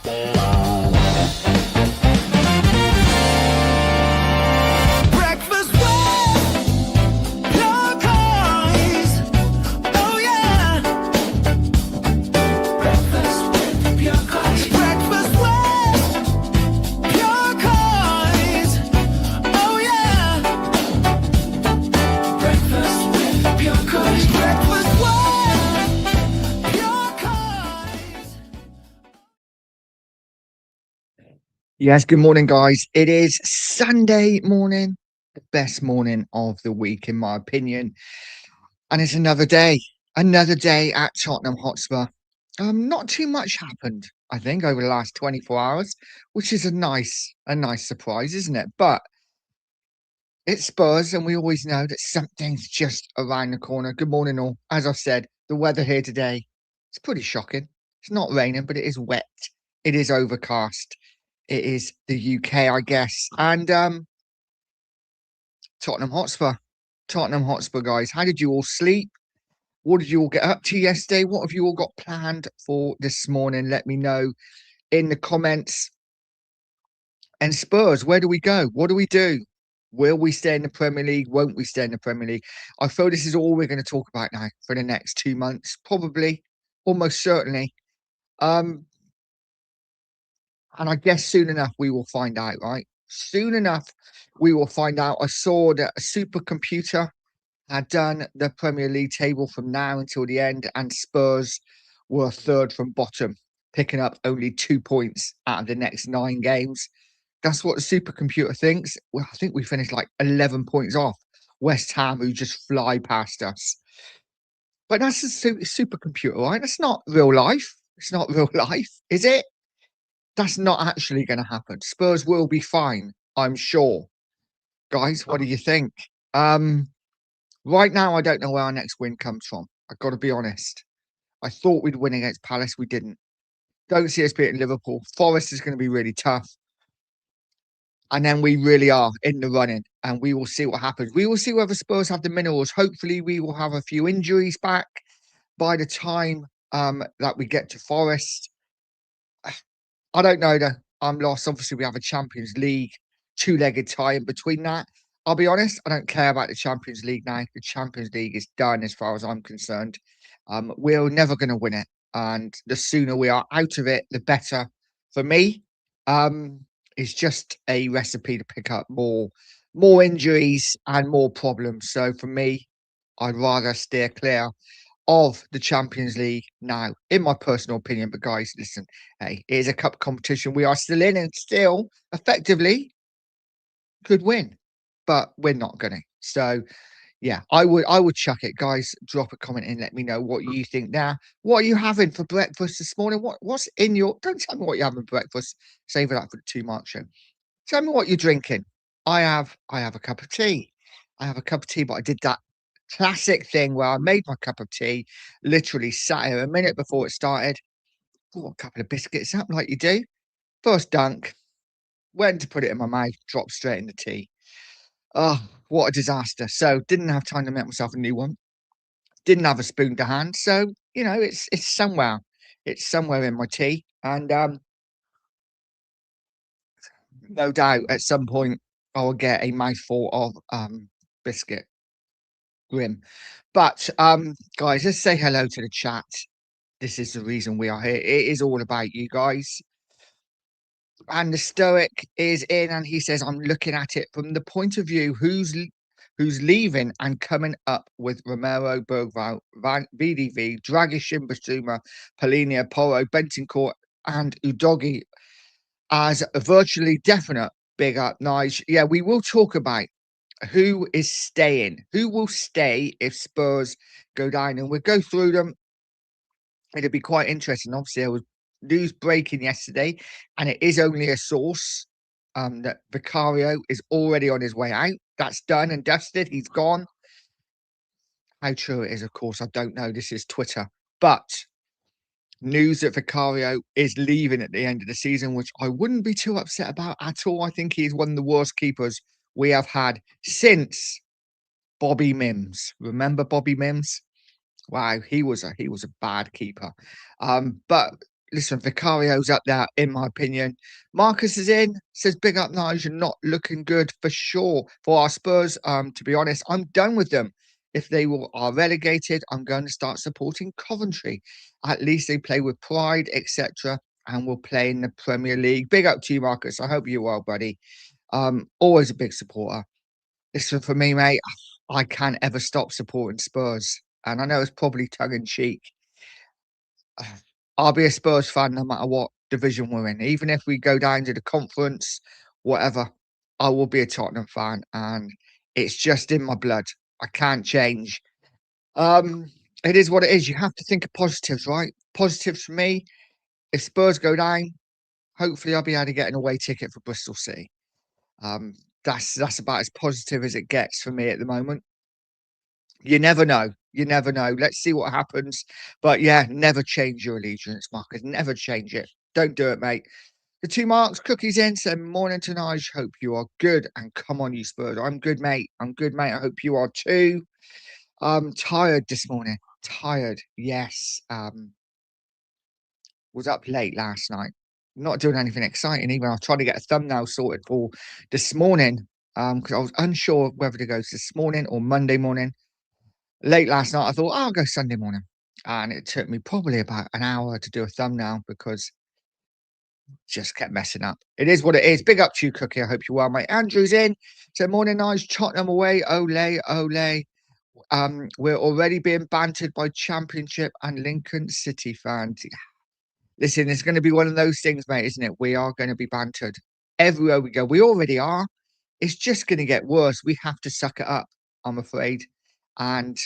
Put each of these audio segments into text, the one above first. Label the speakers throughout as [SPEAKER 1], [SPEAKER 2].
[SPEAKER 1] Breakfast with your Coys. Oh yeah. Breakfast with your Coys. Breakfast with your Coys. Oh yeah. Breakfast with your Coys. Breakfast with your Coys.
[SPEAKER 2] Yes, good morning, guys. It is Sunday morning, the best morning of the week, in my opinion. And it's another day at Tottenham Hotspur. Not too much happened, I think, over the last 24 hours, which is a nice surprise, isn't it? But it's Spurs, and we always know that something's just around the corner. Good morning, all. As I've said, the weather here today, it's pretty shocking. It's not raining, but it is wet. It is overcast. It is the UK, I guess. And Tottenham Hotspur. Tottenham Hotspur, guys. How did you all sleep? What did you all get up to yesterday? What have you all got planned for this morning? Let me know in the comments. And Spurs, where do we go? What do we do? Will we stay in the Premier League? Won't we stay in the Premier League? I feel this is all we're going to talk about now for the next 2 months. Probably, almost certainly. And I guess soon enough we will find out, right? Soon enough we will find out. I saw that a supercomputer had done the Premier League table from now until the end, and Spurs were third from bottom, picking up only 2 points out of the next 9 games. That's what the supercomputer thinks. Well, I think we finished like 11 points off West Ham, who just fly past us. But that's a supercomputer, right? That's not real life. It's not real life, is it? That's not actually going to happen. Spurs will be fine, I'm sure. Guys, what do you think? Right now, I don't know where our next win comes from. I've got to be honest. I thought we'd win against Palace. We didn't. Don't see us beating Liverpool. Forest is going to be really tough. And then we really are in the running, and we will see what happens. We will see whether Spurs have the minerals. Hopefully, we will have a few injuries back by the time that we get to Forest. I don't know, though. I'm lost. Obviously, we have a Champions League 2-legged tie in between that. I'll be honest, I don't care about the Champions League now. The Champions League is done as far as I'm concerned. We're never going to win it. And the sooner we are out of it, the better for me. It's just a recipe to pick up more injuries and more problems. So for me, I'd rather steer clear of the Champions League now, in my personal opinion. But guys, listen, hey, it is a cup competition. We are still in and still effectively could win, but we're not going to. So yeah, I would chuck it. Guys, drop a comment and let me know what you think now. What are you having for breakfast this morning? What's in your, don't tell me what you're having for breakfast. Save that for the 2 Mark show. Tell me what you're drinking. I have a cup of tea. I have a cup of tea, but I did that classic thing where I made my cup of tea, literally sat here a minute before it started, bought a couple of biscuits up like you do. First dunk, went to put it in my mouth, dropped straight in the tea. Oh, what a disaster. So didn't have time to make myself a new one. Didn't have a spoon to hand. So, you know, it's somewhere. It's somewhere in my tea. And no doubt at some point I will get a mouthful of biscuit. Grim. But guys, let's say hello to the chat. This is the reason we are here. It is all about you guys. And the Stoic is in, and he says, I'm looking at it from the point of view who's leaving and coming up with Romero, Bergvall, VDV, Dragic, Basuma, Polinia, Porro, Bentoncourt, and Udogi as a virtually definite. Big up, Nige. Yeah, we will talk about who is staying, who will stay if Spurs go down, and we'll go through them. It'll be quite interesting. Obviously, there was news breaking yesterday, and it is only a source that Vicario is already on his way out. That's done and dusted. He's gone. How true it is, of course, I don't know. This is Twitter. But news that Vicario is leaving at the end of the season, which I wouldn't be too upset about at all. I think he's one of the worst keepers we have had since Bobby Mims. Remember Bobby Mims? Wow, he was a bad keeper. But listen, Vicario's up there, in my opinion. Marcus is in, says big up Nige, you're not looking good for sure for our Spurs. To be honest, I'm done with them. If they are relegated, I'm going to start supporting Coventry. At least they play with pride, etc., and will play in the Premier League. Big up to you, Marcus. I hope you're well, buddy. Always a big supporter. Listen, for me, mate, I can't ever stop supporting Spurs. And I know it's probably tongue in cheek. I'll be a Spurs fan no matter what division we're in. Even if we go down to the conference, whatever, I will be a Tottenham fan. And it's just in my blood. I can't change. Um, it is what it is. You have to think of positives, right? Positives for me, if Spurs go down, hopefully I'll be able to get an away ticket for Bristol City. Um, that's about as positive as it gets for me at the moment. You never know. You never know. Let's see what happens. But yeah, never change your allegiance, Marcus. Never change it. Don't do it, mate. The two marks, cookies in, said morning tonight. Hope you are good. And come on, you Spurs. I'm good, mate. I'm good, mate. I hope you are too. Tired this morning. Tired. Yes. Was up late last night. Not doing anything exciting even. I was trying to get a thumbnail sorted for this morning. Because I was unsure whether to go this morning or Monday morning. Late last night, I thought, I'll go Sunday morning. And it took me probably about an hour to do a thumbnail because just kept messing up. It is what it is. Big up to you, Cookie. I hope you're well, mate. Andrew's in. So morning, nice. Tottenham away. Ole, ole. We're already being bantered by Championship and Lincoln City fans. Listen, it's going to be one of those things, mate, isn't it? We are going to be bantered everywhere we go. We already are. It's just going to get worse. We have to suck it up, I'm afraid. And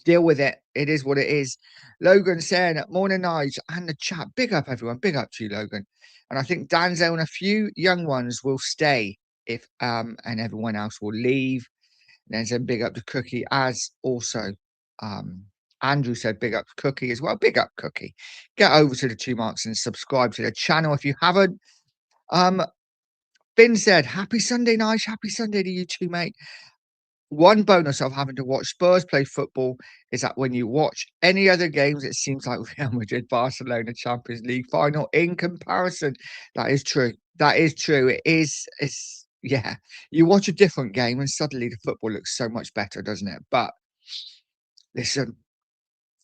[SPEAKER 2] deal with it. It is what it is. Logan saying, morning, Nige, and the chat. Big up, everyone. Big up to you, Logan. And I think Danzo and a few young ones will stay if and everyone else will leave. And then said big up to Cookie, as also Andrew said big up to Cookie as well. Big up, Cookie. Get over to the two marks and subscribe to the channel if you haven't. Finn said, happy Sunday, Nige. Happy Sunday to you too, mate. One bonus of having to watch Spurs play football is that when you watch any other games, it seems like Real Madrid, Barcelona, Champions League final in comparison. That is true. That is true. It is. It's yeah. You watch a different game and suddenly the football looks so much better, doesn't it? But listen,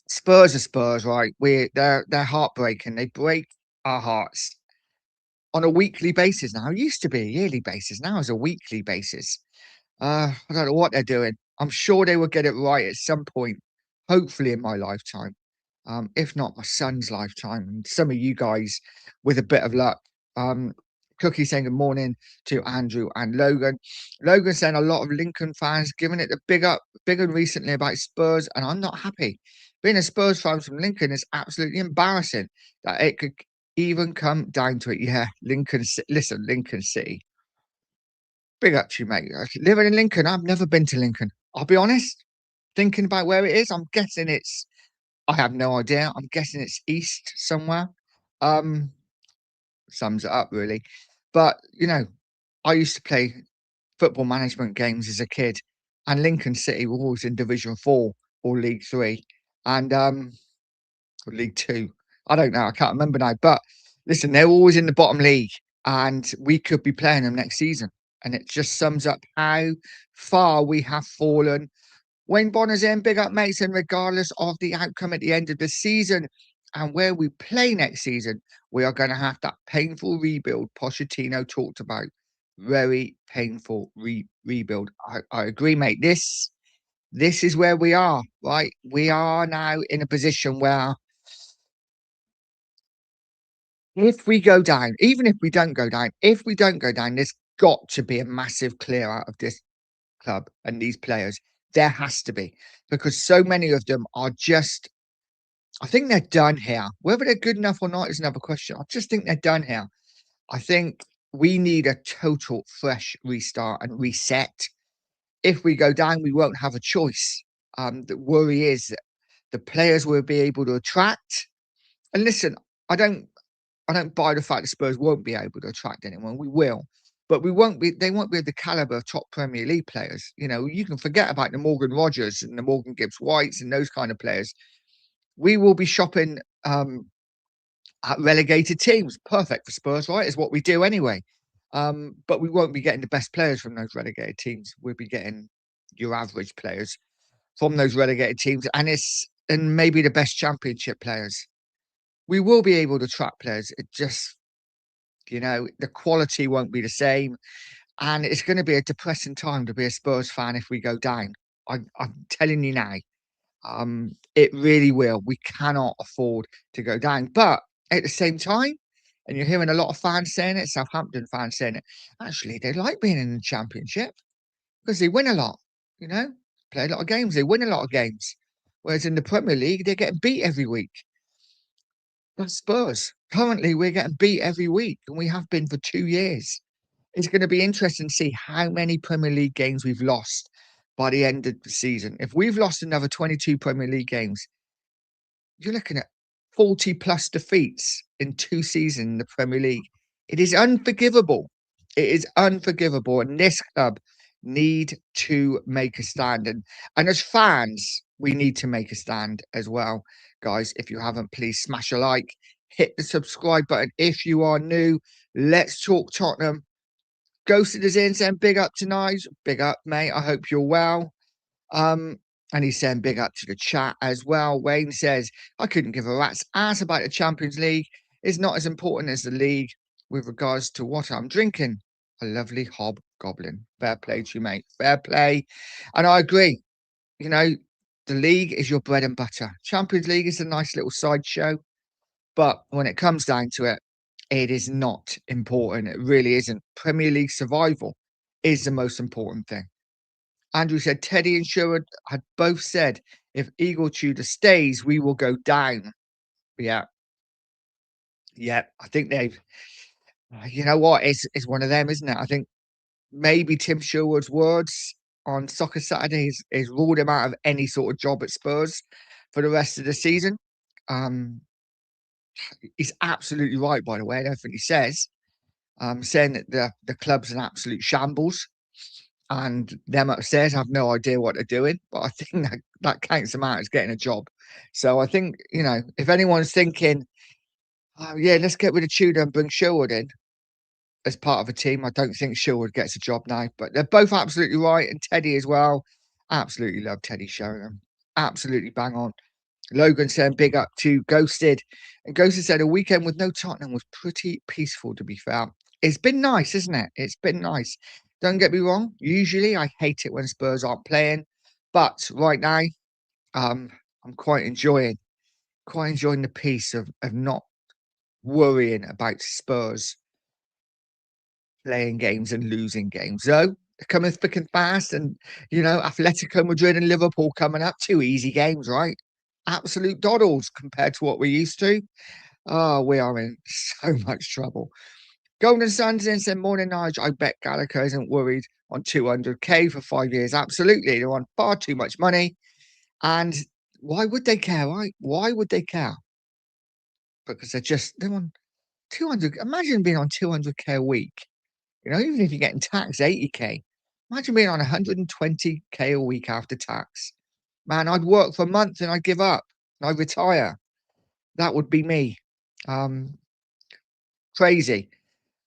[SPEAKER 2] Spurs are Spurs, right? They're heartbreaking. They break our hearts on a weekly basis now. It used to be a yearly basis. Now it's a weekly basis. I don't know what they're doing. I'm sure they will get it right at some point, hopefully in my lifetime. If not my son's lifetime, and some of you guys with a bit of luck. Cookie saying good morning to Andrew and Logan. Logan saying a lot of Lincoln fans giving it the big one recently about Spurs, and I'm not happy. Being a Spurs fan from Lincoln is absolutely embarrassing that it could even come down to it. Yeah, listen, Lincoln City. Big up to you, mate. Living in Lincoln, I've never been to Lincoln. I'll be honest. Thinking about where it is, I'm guessing it's. I have no idea. I'm guessing it's east somewhere. Um, Sums it up really. But I used to play football management games as a kid, and Lincoln City were always in Division 4 or League 3, and or League 2. I don't know. I can't remember now. But listen, they're always in the bottom league, and we could be playing them next season. And it just sums up how far we have fallen. Wayne Bonner's in, big up, mates, and regardless of the outcome at the end of the season and where we play next season, we are going to have that painful rebuild Pochettino talked about. Very painful rebuild. I agree, mate. This is where we are, right? We are now in a position where if we go down, even if we don't go down, there's got to be a massive clear out of this club and these players. There has to be, because so many of them are just, I think they're done here. Whether they're good enough or not is another question. I just think they're done here. I think we need a total fresh restart and reset. If we go down, we won't have a choice. The worry is that the players will be able to attract. And listen, I don't buy the fact that Spurs won't be able to attract anyone. We will. But they won't be of the caliber of top Premier League players. You can forget about the Morgan Rogers and the Morgan Gibbs Whites and those kind of players. We will be shopping at relegated teams. Perfect for Spurs, right? Is what we do anyway. But we won't be getting the best players from those relegated teams. We'll be getting your average players from those relegated teams, and maybe the best championship players. We will be able to track players. It just, the quality won't be the same. And it's going to be a depressing time to be a Spurs fan if we go down. I'm telling you now. It really will. We cannot afford to go down. But at the same time, and you're hearing a lot of fans saying it, Southampton fans saying it, actually, they like being in the championship because they win a lot, you know, play a lot of games, they win a lot of games. Whereas in the Premier League, they're getting beat every week. But Spurs, currently, we're getting beat every week, and we have been for 2 years. It's going to be interesting to see how many Premier League games we've lost by the end of the season. If we've lost another 22 Premier League games, you're looking at 40 plus defeats in 2 seasons in the Premier League. It is unforgivable. It is unforgivable. And this club need to make a stand. And as fans, we need to make a stand as well. Guys, if you haven't, please smash a like, hit the subscribe button. If you are new, let's talk Tottenham. Ghosted is in saying big up tonight. Big up, mate. I hope you're well. Um, and he's saying big up to the chat as well. Wayne says, I couldn't give a rat's ass about the Champions League. It's not as important as the league with regards to what I'm drinking. A lovely hobgoblin. Fair play to you, mate. Fair play. And I agree. You know, the league is your bread and butter. Champions League is a nice little sideshow. But when it comes down to it, it is not important. It really isn't. Premier League survival is the most important thing. Andrew said Teddy and Sherwood had both said if Eagle Tudor stays, we will go down. Yeah. Yeah. I think they've, you know what? It's one of them, isn't it? I think maybe Tim Sherwood's words on Soccer Saturday is ruled him out of any sort of job at Spurs for the rest of the season. Um, he's absolutely right, by the way, in everything he says. Saying that the club's an absolute shambles. And them upstairs have no idea what they're doing. But I think that counts them out as getting a job. So I think, if anyone's thinking, oh, yeah, let's get rid of Tudor and bring Sherwood in as part of a team, I don't think Sherwood gets a job now. But they're both absolutely right. And Teddy as well. Absolutely love Teddy Sheringham. Absolutely bang on. Logan saying big up to Ghosted. And Ghosted said a weekend with no Tottenham was pretty peaceful, to be fair. It's been nice, isn't it? It's been nice. Don't get me wrong. Usually I hate it when Spurs aren't playing. But right now, I'm quite enjoying the peace of not worrying about Spurs playing games and losing games. Though they're coming thick and fast, and Atletico Madrid and Liverpool coming up, 2 easy games, right? Absolute doddles compared to what we're used to. Oh, we are in so much trouble. Golden Suns in said, morning, Nige. I bet Gallagher isn't worried on 200k for 5 years. Absolutely. They're on far too much money. And why would they care, right? Why would they care? Because they're on 200. Imagine being on 200k a week. Even if you're getting taxed 80k. Imagine being on 120k a week after tax. Man, I'd work for a month and I'd give up. And I'd retire. That would be me. Crazy.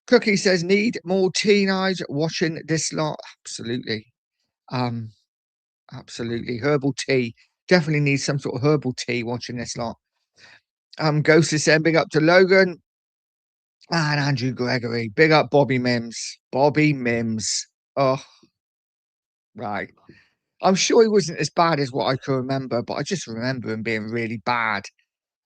[SPEAKER 2] Cookie says, need more teenage watching this lot. Absolutely. Absolutely. Herbal tea. Definitely need some sort of herbal tea watching this lot. Ghost is saying, big up to Logan. And Andrew Gregory. Big up Bobby Mims. Bobby Mims. Oh, right. I'm sure he wasn't as bad as what I can remember, but I just remember him being really bad.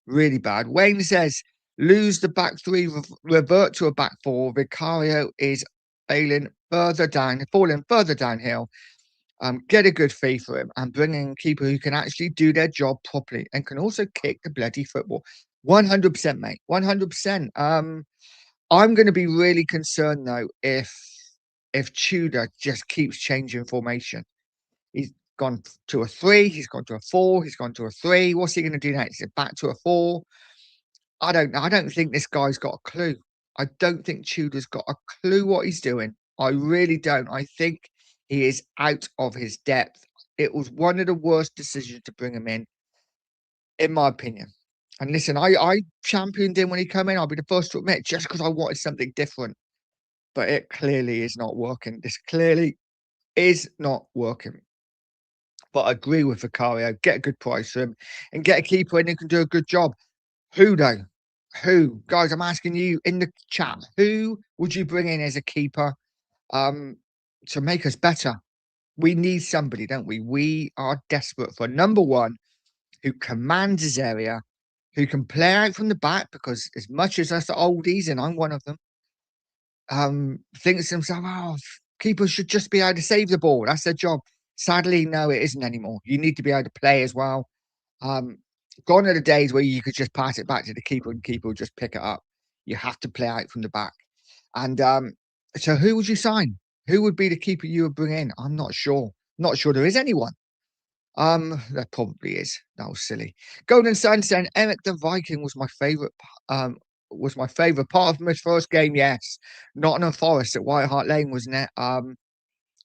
[SPEAKER 2] Really bad. Wayne says, lose the back three, revert to a back four. Vicario is falling further downhill. Get a good fee for him and bring in a keeper who can actually do their job properly and can also kick the bloody football. 100%, mate. 100%. I'm going to be really concerned though if Tudor just keeps changing formation. He's gone to a 3, he's gone to a 4, he's gone to a 3. What's he going to do next? Is it back to a 4? I don't know. I don't think this guy's got a clue. I don't think Tudor's got a clue what he's doing. I really don't. I think he is out of his depth. It was one of the worst decisions to bring him in my opinion. And listen, I championed him when he came in. I'll be the first to admit, just because I wanted something different. But it clearly is not working. This clearly is not working. But I agree with Vicario. Get a good price for him and get a keeper in who can do a good job. Who though? Who? Guys, I'm asking you in the chat, who would you bring in as a keeper um to make us better? We need somebody, don't we? We are desperate for number one who commands his area, who can play out from the back, because as much as us oldies, and I'm one of them, thinks to himself, oh, keepers should just be able to save the ball. That's their job. Sadly, no, it isn't anymore. You need to be able to play as well. Um, Gone are the days where you could just pass it back to the keeper and the keeper will just pick it up. You have to play out from the back. And so who would you sign? Who would be the keeper you would bring in? I'm not sure. Not sure there is anyone. There probably is. That was silly. Golden Sun saying Eric the Viking was my favourite part of my first game. Yes, Nottingham Forest at White Hart Lane, wasn't it?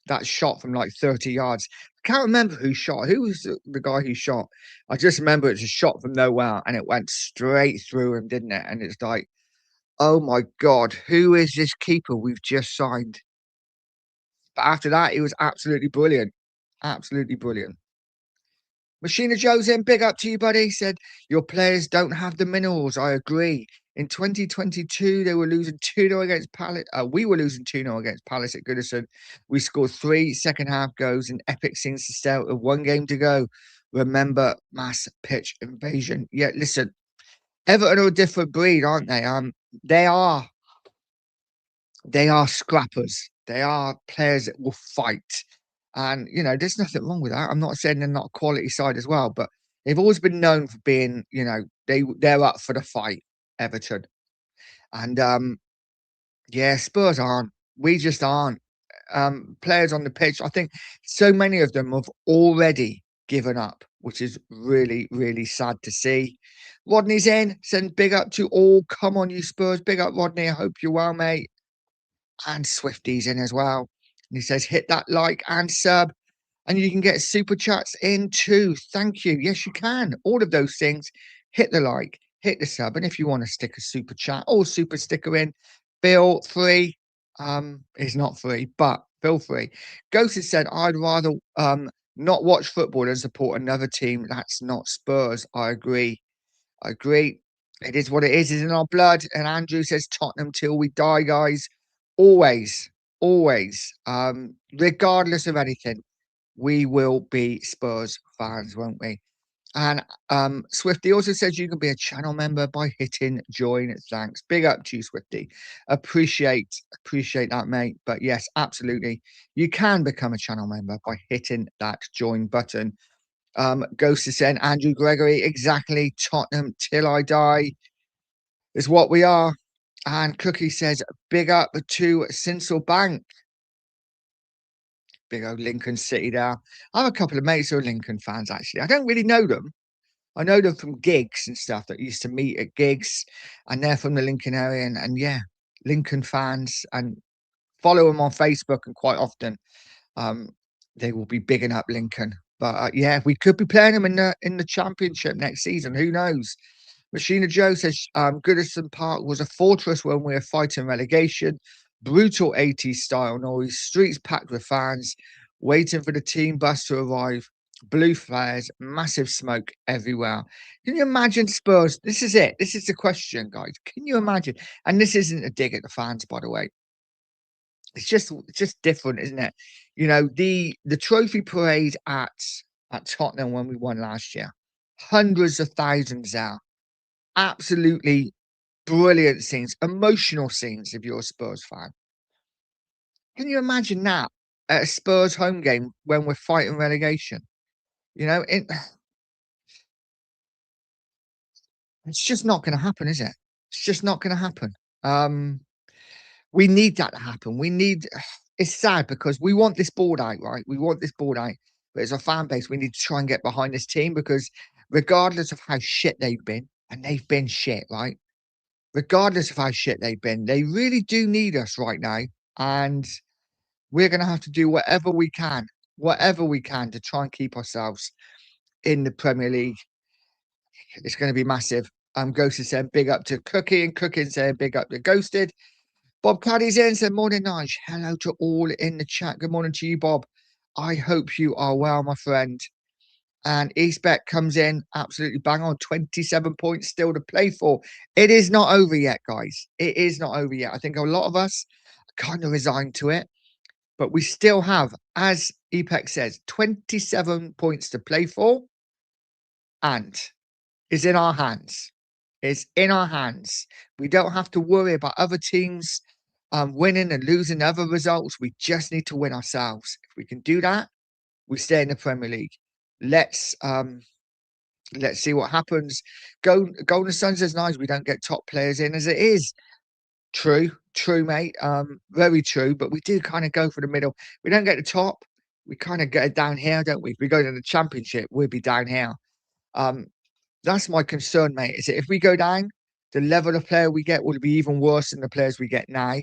[SPEAKER 2] That shot from like 30 yards. I can't remember who shot. Who was the guy who shot? I just remember it's a shot from nowhere and it went straight through him, didn't it? And it's like, oh my God, who is this keeper we've just signed? But after that, he was absolutely brilliant. Absolutely brilliant. Machina Joe's in, big up to you, buddy. Said, your players don't have the minerals. I agree. In 2022, they were losing 2-0 against Palace. We were losing 2-0 against Palace at Goodison. We scored 3 second half goals and epic scenes to start with 1 game to go. Remember mass pitch invasion. Yeah, listen, Everton are a different breed, aren't they? They are they are scrappers. They are players that will fight. And, there's nothing wrong with that. I'm not saying they're not a quality side as well, but they've always been known for being, they're up for the fight, Everton. And yeah, Spurs aren't. We just aren't. Players on the pitch, I think so many of them have already given up, which is really, really sad to see. Rodney's in, send big up to all. Come on, you Spurs. Big up, Rodney. I hope you're well, mate. And Swifty's in as well. And he says, hit that like and sub, and you can get super chats in too. Thank you. Yes, you can. All of those things. Hit the like, hit the sub, and if you want to stick a super chat or super sticker in, feel free. It's not free, but feel free. Ghost has said, I'd rather not watch football than support another team that's not Spurs. I agree. I agree. It is what it is. It's in our blood. And Andrew says Tottenham till we die, guys. Always, always. Regardless of anything, we will be Spurs fans, won't we? And Swifty also says you can be a channel member by hitting join. Thanks. Big up to you, Swifty. Appreciate that, mate. But yes, absolutely. You can become a channel member by hitting that join button. Ghost is saying Andrew Gregory, exactly. Tottenham till I die is what we are. And Cookie says, big up to Sinsel Bank. Big old Lincoln City there. I have a couple of mates who are Lincoln fans, actually. I don't really know them. I know them from gigs and stuff that used to meet at gigs, and they're from the Lincoln area. And yeah, Lincoln fans, and follow them on Facebook. And quite often, um, they will be bigging up Lincoln. But yeah, we could be playing them in the championship next season. Who knows? Machina Joe says Goodison Park was a fortress when we were fighting relegation. Brutal 80s style noise, streets packed with fans, waiting for the team bus to arrive. Blue flares, massive smoke everywhere. Can you imagine Spurs? This is it. This is the question, guys. Can you imagine? And this isn't a dig at the fans, by the way. It's just different, isn't it? The trophy parade at Tottenham when we won last year. Hundreds of thousands there. Absolutely brilliant scenes, emotional scenes if you're a Spurs fan. Can you imagine that at a Spurs home game when we're fighting relegation? You know, it, it's just not going to happen, is it? It's just not going to happen. Um, we need that to happen. We need. It's sad because we want this board out, right? We want this board out, but as a fan base, we need to try and get behind this team because regardless of how shit they've been, and they've been shit, right? Regardless of how shit they've been, they really do need us right now. And we're going to have to do whatever we can to try and keep ourselves in the Premier League. It's going to be massive. Ghost is saying big up to Cookie, and Cookie saying big up to Ghosted. Bob Caddy's in, said morning, Nige. Hello to all in the chat. Good morning to you, Bob. I hope you are well, my friend. And Eastbet comes in absolutely bang on, 27 points still to play for. It is not over yet, guys. It is not over yet. I think a lot of us are kind of resigned to it, but we still have, as EPEC says, 27 points to play for, and it's in our hands. It's in our hands. We don't have to worry about other teams winning and losing other results. We just need to win ourselves. If we can do that, we stay in the Premier League. Let's see what happens. Golden Sun says nice. We don't get top players in as it is. True, mate. Very true. But we do kind of go for the middle. We don't get the top. We kind of get it down here, don't we? If we go to the Championship, we'll be down here. That's my concern, mate. Is that if we go down, the level of player we get will be even worse than the players we get now.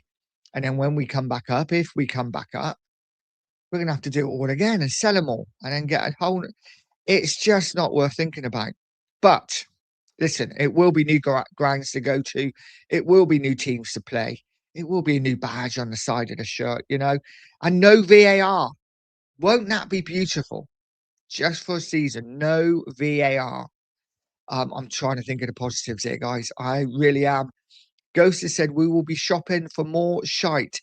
[SPEAKER 2] And then when we come back up, if we come back up, we're gonna have to do it all again and sell them all, and then get a whole. It's just not worth thinking about. But listen, it will be new grounds to go to. It will be new teams to play. It will be a new badge on the side of the shirt, and no VAR. Won't that be beautiful? Just for a season, no VAR. I'm trying to think of the positives here, guys. I really am. Ghost has said we will be shopping for more shite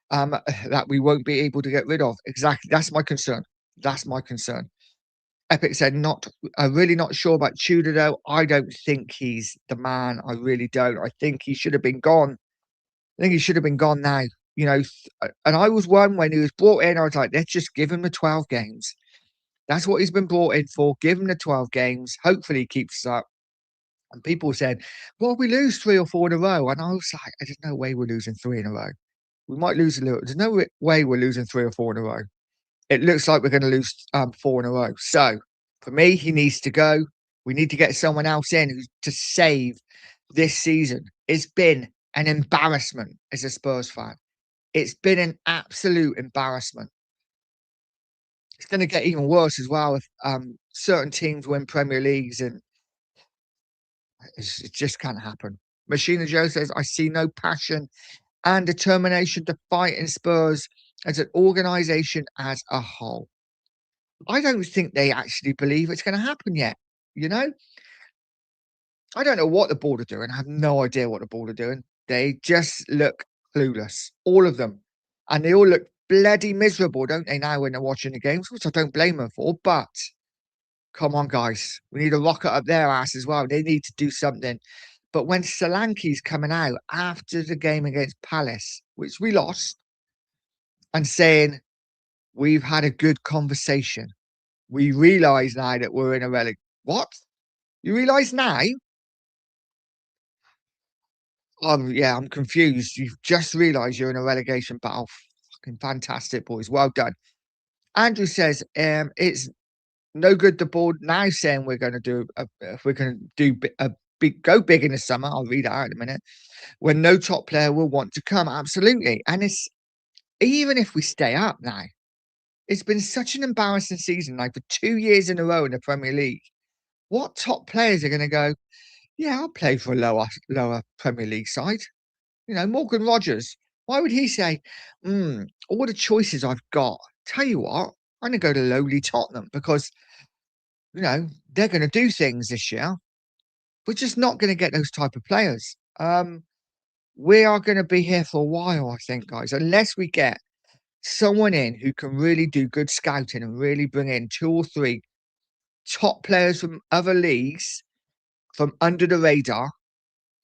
[SPEAKER 2] that we won't be able to get rid of. Exactly. That's my concern. That's my concern. Epic said I'm really not sure about Tudor though. I don't think he's the man. I really don't. I think he should have been gone. I think he should have been gone now. And I was one when he was brought in. I was like, let's just give him the 12 games. That's what he's been brought in for. Give him the 12 games. Hopefully he keeps us up. And people said, well, we lose 3 or 4 in a row. And I was like, there's no way we're losing 3 in a row. We might lose a little. There's no way we're losing 3 or 4 in a row. It looks like we're going to lose 4 in a row. So for me, he needs to go. We need to get someone else in to save this season. It's been an embarrassment as a Spurs fan. It's been an absolute embarrassment. It's going to get even worse as well if certain teams win Premier Leagues, and it just can't happen. Machina Joe says, I see no passion and determination to fight in Spurs as an organisation as a whole. I don't think they actually believe it's going to happen yet. I don't know what the board are doing. I have no idea what the board are doing. They just look clueless, all of them. And they all look bloody miserable, don't they, now when they're watching the games, which I don't blame them for. But come on, guys. We need to rocket up their ass as well. They need to do something. But when Solanke's coming out after the game against Palace, which we lost, and saying, we've had a good conversation. We realise now that we're in a relegation. What? You realise now? Yeah, I'm confused. You've just realised you're in a relegation battle. Fucking fantastic, boys. Well done. Andrew says, it's no good. The board now saying we're going to do, if we're going to do a big, go big in the summer. I'll read that out in a minute. When no top player will want to come. Absolutely. And it's even if we stay up now, it's been such an embarrassing season, like for 2 years in a row in the Premier League. What top players are going to go? Yeah, I'll play for a lower Premier League side. Morgan Rogers. Why would he say, all the choices I've got? Tell you what, I'm going to go to lowly Tottenham because, they're going to do things this year. We're just not going to get those type of players. We are going to be here for a while, I think, guys, unless we get someone in who can really do good scouting and really bring in 2 or 3 top players from other leagues from under the radar.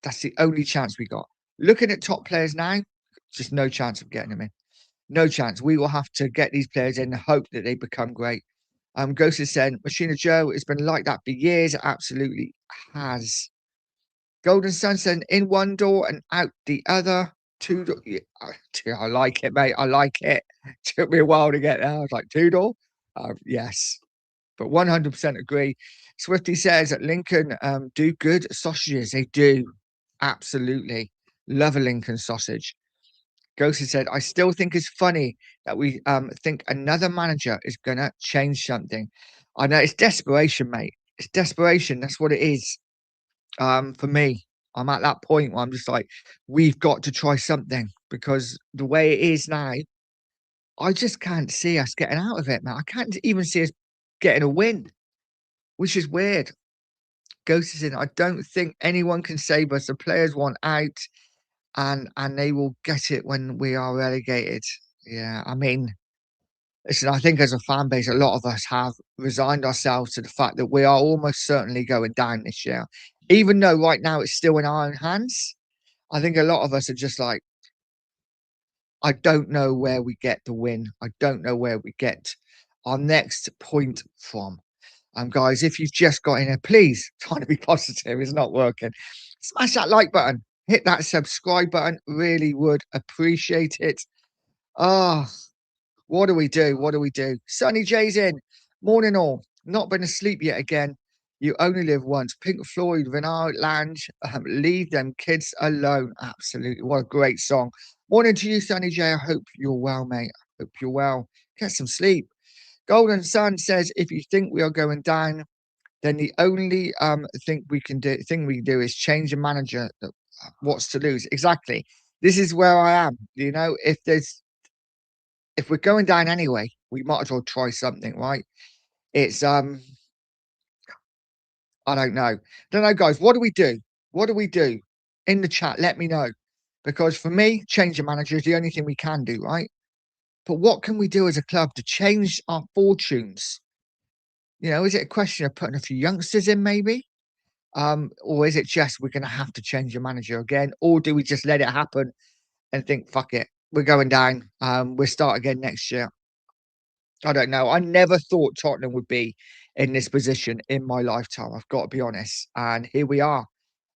[SPEAKER 2] That's the only chance we got. Looking at top players now, just no chance of getting them in. No chance. We will have to get these players in and hope that they become great. Ghost is saying, Machina Joe, it's been like that for years. It absolutely has. Golden Sun saying, in one door and out the other. 2 door. Yeah, I like it, mate. I like it. Took me a while to get there. I was like, 2 door? Yes. But 100% agree. Swifty says that Lincoln do good sausages. They do. Absolutely. Love a Lincoln sausage. Ghosty said, I still think it's funny that we think another manager is going to change something. I know it's desperation, mate. It's desperation. That's what it is. For me, I'm at that point where I'm just like, we've got to try something because the way it is now, I just can't see us getting out of it, man. I can't even see us getting a win, which is weird. Ghost is in. I don't think anyone can save us. The players want out, and they will get it when we are relegated. Yeah, I mean, listen, I think as a fan base, a lot of us have resigned ourselves to the fact that we are almost certainly going down this year. Even though right now it's still in our own hands, I think a lot of us are just like, I don't know where we get the win. I don't know where we get our next point from. Guys, if you've just got in here, please try to be positive. It's not working. Smash that like button, hit that subscribe button. Really would appreciate it. Ah, what do we do? What do we do? Sunny J's in. Morning all. Not been asleep yet again. You only live once. Pink Floyd, Renard Lange. Leave them kids alone. Absolutely. What a great song. Morning to you, Sunny J. I hope you're well, mate. I hope you're well. Get some sleep. Golden Sun says, if you think we are going down, then the only thing we can do is change the manager. What's to lose? Exactly. This is where I am. You know, if we're going down anyway, we might as well try something, right? It's I don't know, guys. What do we do? What do we do? In the chat, let me know. Because for me, change the manager is the only thing we can do, right? But what can we do as a club to change our fortunes? You know, is it a question of putting a few youngsters in, maybe? Or is it just we're gonna have to change the manager again? Or do we just let it happen and think, fuck it, we're going down. We'll start again next year. I don't know. I never thought Tottenham would be in this position in my lifetime. I've got to be honest. And here we are.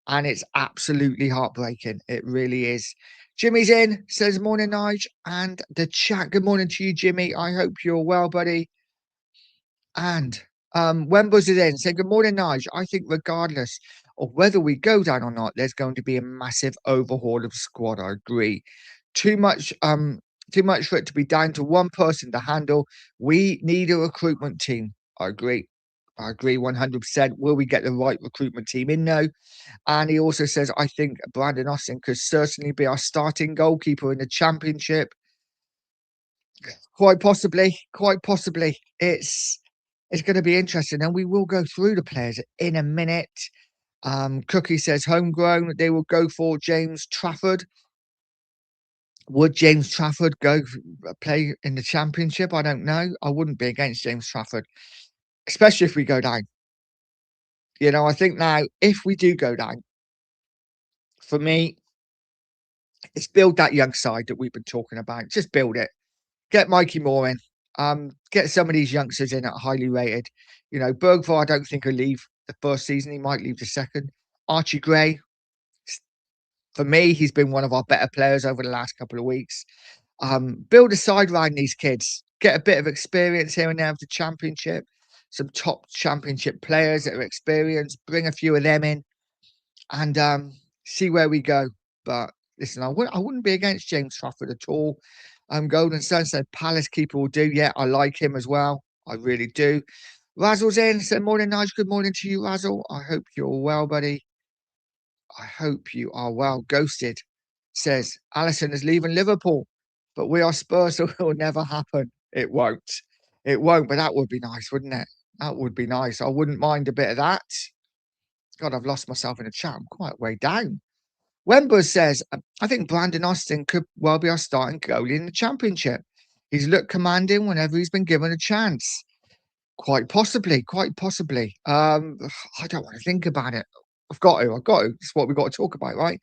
[SPEAKER 2] And it's absolutely heartbreaking. It really is. Jimmy's in, says morning, Nige. And the chat, good morning to you, Jimmy. I hope you're well, buddy. And Wembers is in, say good morning, Nige. I think regardless of whether we go down or not, there's going to be a massive overhaul of squad. I agree. Too much, too much for it to be down to one person to handle. We need a recruitment team. I agree. I agree 100%. Will we get the right recruitment team in though? And he also says, I think Brandon Austin could certainly be our starting goalkeeper in the championship. Quite possibly, quite possibly. It's going to be interesting, and we will go through the players in a minute. Cookie says homegrown. They will go for James Trafford. Would James Trafford play in the championship? I don't know. I wouldn't be against James Trafford, especially if we go down. You know, I think now if we do go down, for me, it's build that young side that we've been talking about. Just build it. Get Mikey Moore in. Get some of these youngsters in at highly rated. You know, Bergvall, I don't think he'll leave the first season. He might leave the second. Archie Gray, for me, he's been one of our better players over the last couple of weeks. Build a side around these kids. Get a bit of experience here and there of the championship. Some top championship players that are experienced. Bring a few of them in and see where we go. But listen, I wouldn't be against James Trafford at all. Golden Sun said Palace keeper will do. Yeah, I like him as well. I really do. Razzle's in. Said morning, Nigel. Good morning to you, Razzle. I hope you're well, buddy. I hope you are well. Ghosted says Allison is leaving Liverpool, but we are Spurs, so it will never happen. It won't. It won't, but that would be nice, wouldn't it? That would be nice. I wouldn't mind a bit of that. God, I've lost myself in the chat. I'm quite way down. Wember says, I think Brandon Austin could well be our starting goalie in the championship. He's looked commanding whenever he's been given a chance. Quite possibly, quite possibly. I don't want to think about it. I've got to. It's what we've got to talk about, right?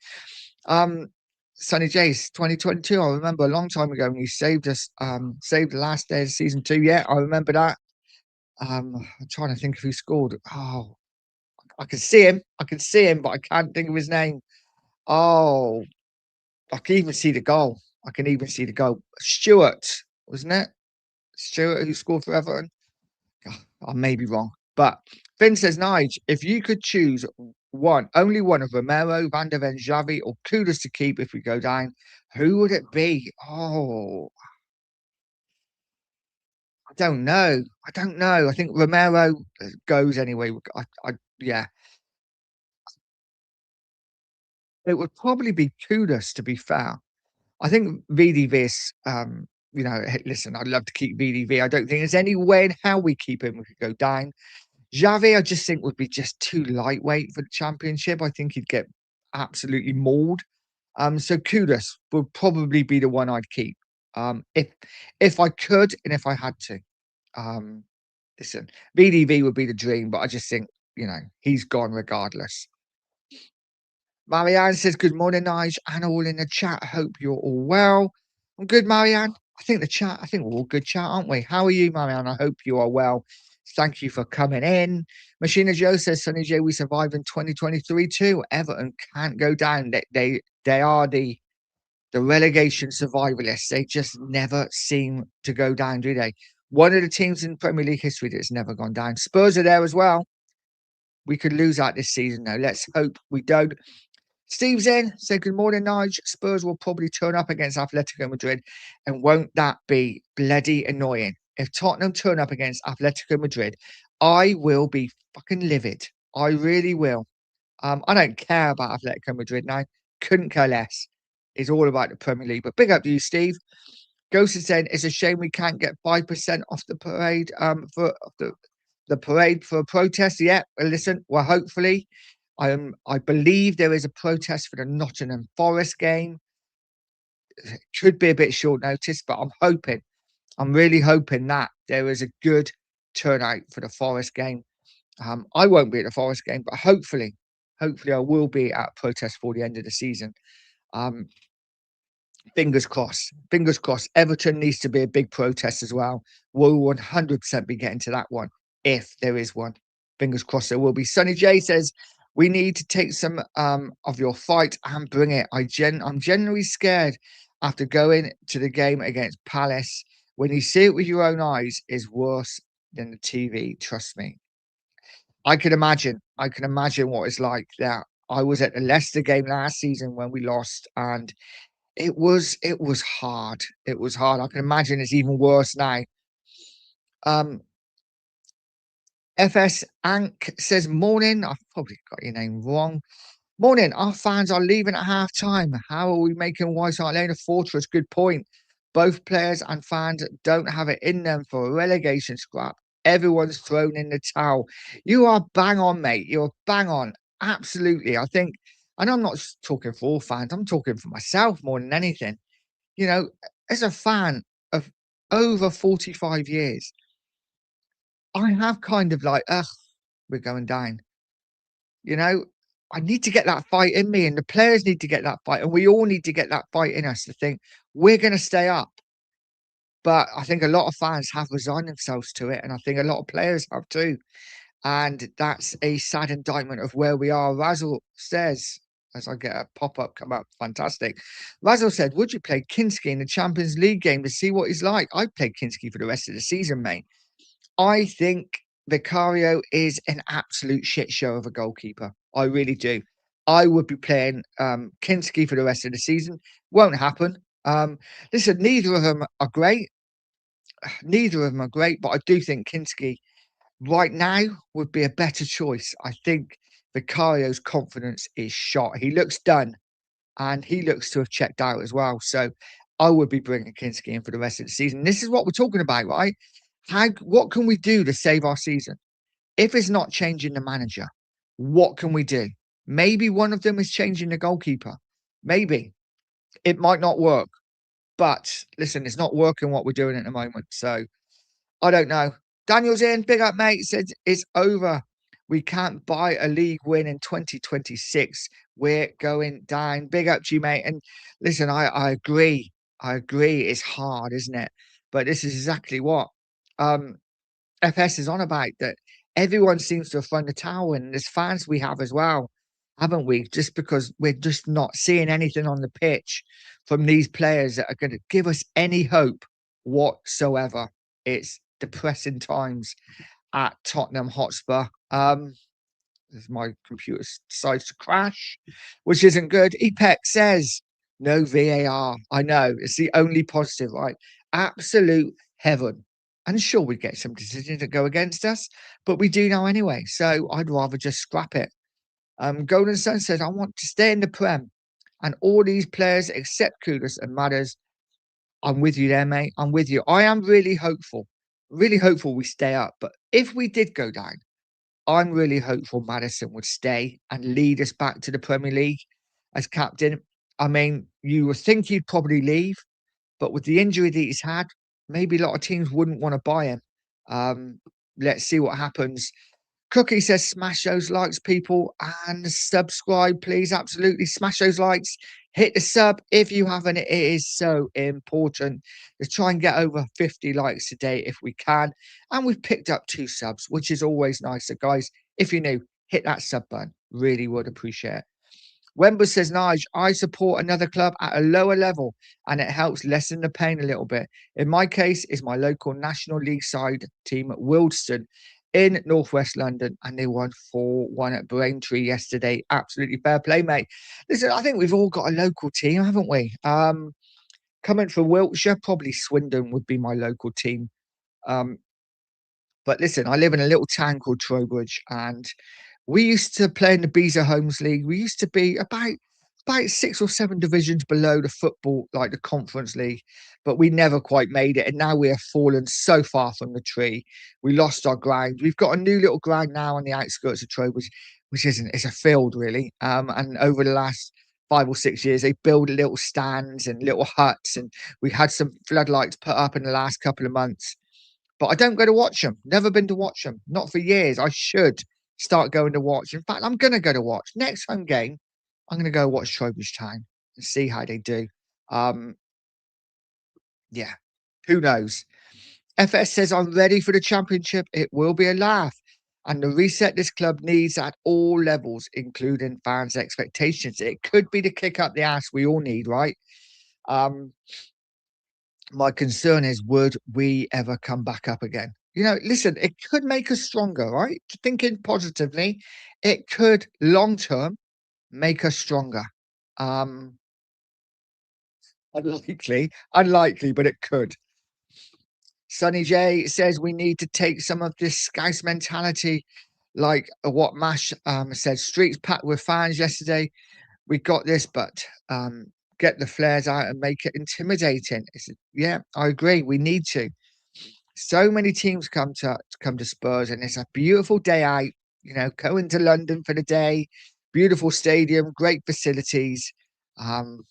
[SPEAKER 2] Sonny Jace, 2022. I remember a long time ago when he saved us, saved the last day of season 2. Yeah, I remember that. I'm trying to think of who scored. Oh, I can see him. I can see him, but I can't think of his name. Oh, I can even see the goal. I can even see the goal. Stewart, wasn't it? Stewart who scored for Everton. I may be wrong. But Finn says, Nige, if you could choose one, only one of Romero, Van der Ven, Xavi, or Kudus to keep if we go down, who would it be? Oh, I don't know. I don't know. I think Romero goes anyway. Yeah. It would probably be Kudus, to be fair. I think VDV hey, listen, I'd love to keep VDV. I don't think there's any way in hell we keep him. We could go down. Xavi, I just think would be just too lightweight for the championship. I think he'd get absolutely mauled. So Kudus would probably be the one I'd keep. If I could and if I had to. Um, listen, VDV would be the dream, but I just think, he's gone regardless. Marianne says, "Good morning, Nige, and all in the chat. Hope you're all well." I'm good, Marianne. I think we're all good chat, aren't we? How are you, Marianne? I hope you are well. Thank you for coming in. Machina Joe says, "Sonny J, we survived in 2023 too. Everton can't go down. They are the relegation survivalists. They just never seem to go down, do they? One of the teams in Premier League history that's never gone down. Spurs are there as well. We could lose out this season, though. Let's hope we don't." Steve's in, said, "Good morning, Nige. Spurs will probably turn up against Atletico Madrid, and won't that be bloody annoying? If Tottenham turn up against Atletico Madrid, I will be fucking livid. I really will. I don't care about Atletico Madrid now. Couldn't care less. It's all about the Premier League. But big up to you, Steve. Ghost is saying, "It's a shame we can't get 5% off the parade for the parade for a protest." Yeah, well, listen, well, hopefully, I believe there is a protest for the Nottingham Forest game. It could be a bit short notice, but I'm really hoping that there is a good turnout for the Forest game. I won't be at the Forest game, but hopefully I will be at a protest for the end of the season. Um, Fingers crossed. Fingers crossed. Everton needs to be a big protest as well. We'll 100% be getting to that one if there is one. Fingers crossed there will be. Sonny J says, "We need to take some of your fight and bring it. I'm genuinely scared after going to the game against Palace. When you see it with your own eyes, is worse than the TV. Trust me." I can imagine. I can imagine what it's like. That I was at the Leicester game last season when we lost, and it was hard. It was hard. I can imagine it's even worse now. Um, FS Ank says, "Morning." I've probably got your name wrong. "Morning. Our fans are leaving at half time. How are we making White Hart Lane a fortress?" Good point. Both players and fans don't have it in them for a relegation scrap. Everyone's thrown in the towel. You are bang on, mate. You're bang on. Absolutely. I think, and I'm not talking for all fans, I'm talking for myself more than anything. You know, as a fan of over 45 years, I have kind of like, ugh, we're going down. You know, I need to get that fight in me, and the players need to get that fight, and we all need to get that fight in us to think we're going to stay up. But I think a lot of fans have resigned themselves to it, and I think a lot of players have too. And that's a sad indictment of where we are. Razzle says, as I get a pop up come up, fantastic. Razzle said, "Would you play Kinski in the Champions League game to see what he's like?" I'd play Kinski for the rest of the season, mate. I think Vicario is an absolute shit show of a goalkeeper. I really do. I would be playing Kinski for the rest of the season. Won't happen. Listen, neither of them are great. Neither of them are great, but I do think Kinski right now would be a better choice. I think Vicario's confidence is shot. He looks done, and he looks to have checked out as well. So I would be bringing Kinski in for the rest of the season. This is what we're talking about, right? What can we do to save our season? If it's not changing the manager, what can we do? Maybe one of them is changing the goalkeeper. Maybe it might not work, but listen, it's not working what we're doing at the moment. So I don't know. Daniel's in. Big up, mate. Said it's over. We can't buy a league win in 2026. We're going down. Big up to you, mate. And listen, I agree. I agree. It's hard, isn't it? But this is exactly what FS is on about. That everyone seems to have thrown the towel in. There's fans we have as well, haven't we? Just because we're just not seeing anything on the pitch from these players that are going to give us any hope whatsoever. It's depressing times at Tottenham Hotspur. As my computer decides to crash, which isn't good. EPEC says no VAR. I know it's the only positive, right? Absolute heaven. And sure, we get some decisions that go against us, but we do now anyway. So I'd rather just scrap it. Golden Sun says, "I want to stay in the Prem. and all these players except Kudus and Matters. I'm with you there, mate. I'm with you. I am really hopeful we stay up. But if we did go down, I'm really hopeful Madison would stay and lead us back to the Premier League as captain. I mean, you would think he'd probably leave, but with the injury that he's had, maybe a lot of teams wouldn't want to buy him. Um, let's see what happens. Cookie says, smash those likes, people, and subscribe, please. Absolutely. Smash those likes. Hit the sub if you haven't. It is so important. Let's try and get over 50 likes today if we can. And we've picked up 2 subs, which is always nice. So, guys, if you're new, hit that sub button. Really would appreciate it. Wemba says, Nige, I support another club at a lower level and it helps lessen the pain a little bit. In my case, is my local National League side team at Wildston in northwest London, and they won 4-1 at Braintree yesterday. Absolutely fair play, mate. Listen, I think we've all got a local team, haven't we? Coming from Wiltshire, probably Swindon would be my local team. Um, but listen, I live in a little town called Trowbridge, and we used to play in the Beezer Homes League. We used to be about 6 or 7 divisions below the football, like the Conference League, but we never quite made it. And now we have fallen so far from the tree. We lost our ground. We've got a new little ground now on the outskirts of Trowbridge, which isn't, it's a field really. And over the last 5 or 6 years, they build little stands and little huts, and we had some floodlights put up in the last couple of months. But I don't go to watch them. Never been to watch them. Not for years. I should start going to watch. In fact, I'm going to go to watch. Next home game, I'm going to go watch Trowbridge Town and see how they do. Um, yeah, who knows? FS says, I'm ready for the championship. It will be a laugh. And the reset this club needs at all levels, including fans' expectations. It could be the kick up the ass we all need, right? My concern is, would we ever come back up again? Listen, it could make us stronger, right? Thinking positively, it could long term make us stronger. Um, unlikely, but it could. Sonny J says we need to take some of this Scouse mentality, like what Mash said. Streets packed with fans yesterday. We got this, but get the flares out and make it intimidating. Yeah, I agree. We need to. So many teams come to Spurs, and it's a beautiful day out. Going to London for the day, beautiful stadium, great facilities. Um,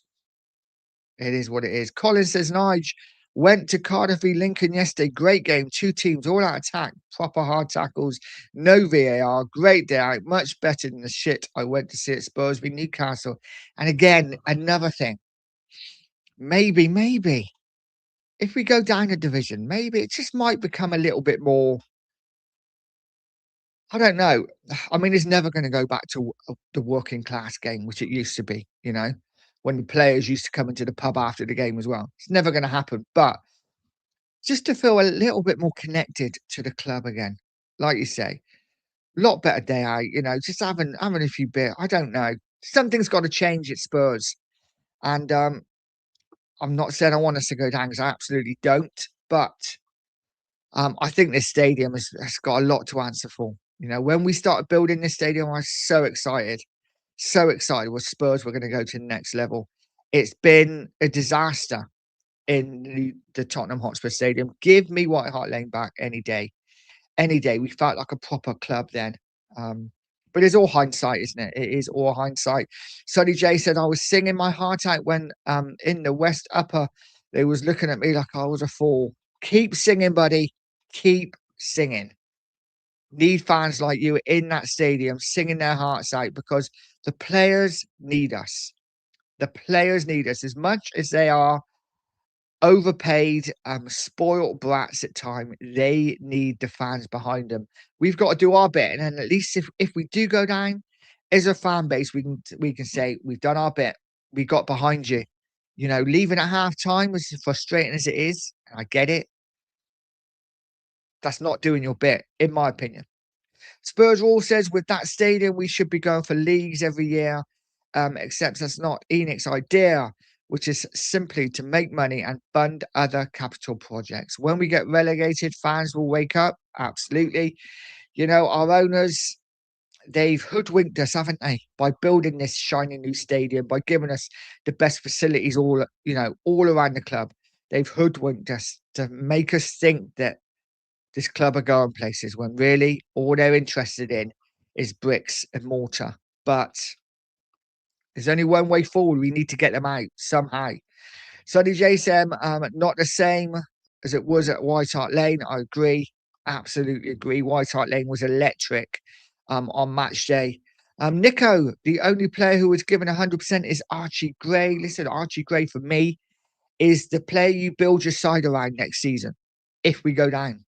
[SPEAKER 2] it is what it is. Colin says, Nige went to Cardiff v Lincoln yesterday. Great game, 2 teams, all out attack, proper hard tackles, no VAR. Great day out, much better than the shit I went to see at Spurs v Newcastle. And again, another thing. Maybe if we go down a division, maybe it just might become a little bit more. I don't know. I mean, it's never going to go back to the working class game, which it used to be, when the players used to come into the pub after the game as well. It's never going to happen. But just to feel a little bit more connected to the club again, like you say, a lot better day out, just having a few beer. I don't know. Something's got to change at Spurs. And I'm not saying I want us to go down because I absolutely don't. But I think this stadium has got a lot to answer for. When we started building this stadium, I was so excited with Spurs. We're going to go to the next level. It's been a disaster in the Tottenham Hotspur Stadium. Give me White Hart Lane back any day. Any day. We felt like a proper club then. But it's all hindsight, isn't it? It is all hindsight. Sonny J said, I was singing my heart out when in the West Upper, they was looking at me like I was a fool. Keep singing, buddy. Keep singing. Need fans like you in that stadium singing their hearts out, because the players need us. The players need us as much as they are overpaid, spoiled brats at time. They need the fans behind them. We've got to do our bit, and then at least if we do go down as a fan base, we can say we've done our bit. We got behind you. Leaving at half time, as frustrating as it is, and I get it. That's not doing your bit, in my opinion. Spurs Rule says with that stadium, we should be going for leagues every year, except that's not Enix's idea, which is simply to make money and fund other capital projects. When we get relegated, fans will wake up. Absolutely. Our owners, they've hoodwinked us, haven't they? By building this shiny new stadium, by giving us the best facilities all around the club. They've hoodwinked us to make us think that this club are going places when really all they're interested in is bricks and mortar. But there's only one way forward. We need to get them out somehow. Sonny JSM, not the same as it was at White Hart Lane. I agree. Absolutely agree. White Hart Lane was electric on match day. Nico, the only player who was given 100% is Archie Gray. Listen, Archie Gray for me is the player you build your side around next season if we go down.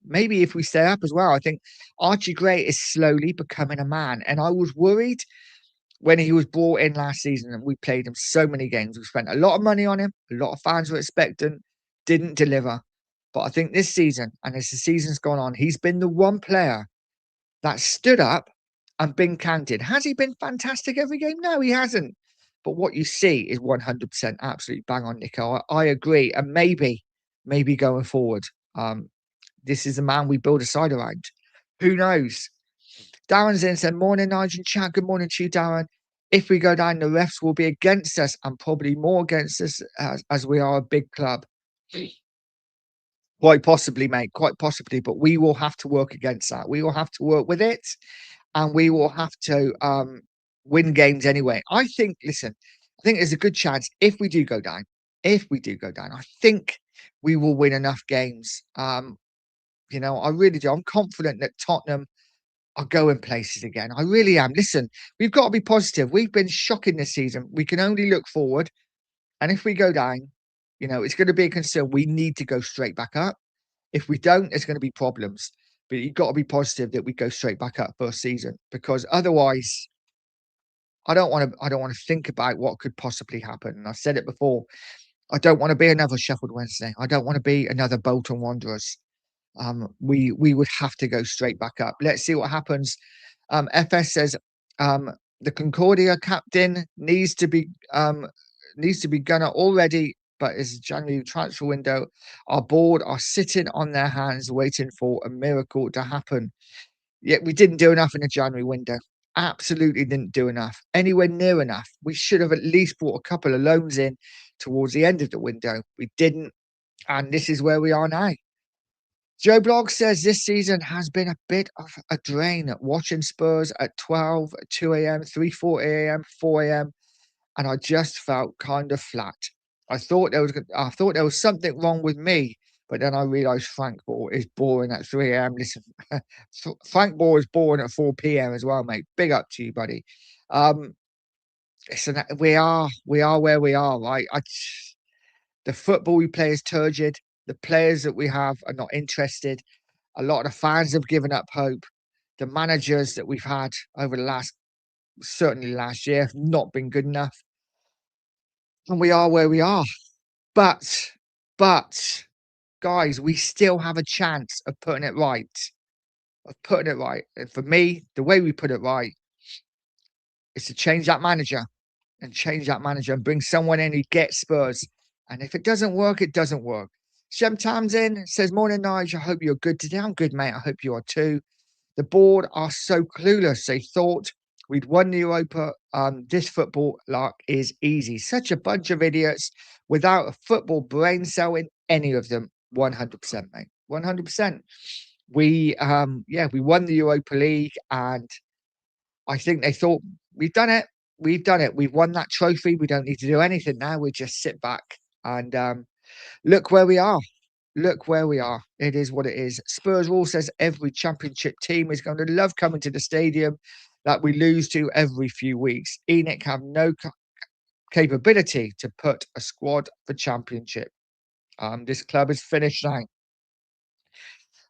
[SPEAKER 2] Maybe if we stay up as well. I think Archie Gray is slowly becoming a man. And I was worried when he was brought in last season and we played him so many games. We spent a lot of money on him. A lot of fans were expectant, didn't deliver. But I think this season, and as the season's gone on, he's been the one player that stood up and been counted. Has he been fantastic every game? No, he hasn't. But what you see is 100% absolutely bang on, Nico. I agree. And maybe going forward, this is the man we build a side around. Who knows? Darren's in said, morning, Nigel and chat. Good morning to you, Darren. If we go down, the refs will be against us and probably more against us as we are a big club. Quite possibly, mate. Quite possibly. But we will have to work against that. We will have to work with it. And we will have to win games anyway. I think there's a good chance if we do go down, I think we will win enough games. I really do. I'm confident that Tottenham are going places again. I really am. Listen, we've got to be positive. We've been shocking this season. We can only look forward. And if we go down, it's going to be a concern. We need to go straight back up. If we don't, there's going to be problems. But you've got to be positive that we go straight back up first season, because otherwise, I don't want to think about what could possibly happen. And I've said it before. I don't want to be another Sheffield Wednesday. I don't want to be another Bolton Wanderers. We would have to go straight back up. Let's see what happens. FS says the Concordia captain needs to be Gunner already, but it's January transfer window. Our board are sitting on their hands waiting for a miracle to happen. Yet we didn't do enough in the January window. Absolutely didn't do enough. Anywhere near enough. We should have at least brought a couple of loans in towards the end of the window. We didn't. And this is where we are now. Joe Blogg says this season has been a bit of a drain. Watching Spurs at 12, 2 a.m., 3:40 a.m., 4 a.m., and I just felt kind of flat. I thought there was something wrong with me, but then I realised Frank Ball is boring at 3 a.m. Listen, Frank Ball is boring at 4 p.m. as well, mate. Big up to you, buddy. Listen, we are where we are, right? The football we play is turgid. The players that we have are not interested. A lot of the fans have given up hope. The managers that we've had over certainly last year, have not been good enough. And we are where we are. But, guys, we still have a chance of putting it right. And for me, the way we put it right is to change that manager and bring someone in who gets Spurs. And if it doesn't work, it doesn't work. Shem Tamsin says, morning, Nigel. I hope you're good today. I'm good, mate. I hope you are too. The board are so clueless. They thought we'd won the Europa. This football lark is easy. Such a bunch of idiots without a football brain cell in any of them. 100%, mate. 100%. We won the Europa League, and I think they thought we've done it. We've won that trophy. We don't need to do anything now. We just sit back and look where we are. It is what it is. Spurs Rule says every championship team is going to love coming to the stadium that we lose to every few weeks. ENIC have no capability to put a squad for championship. This club is finished now.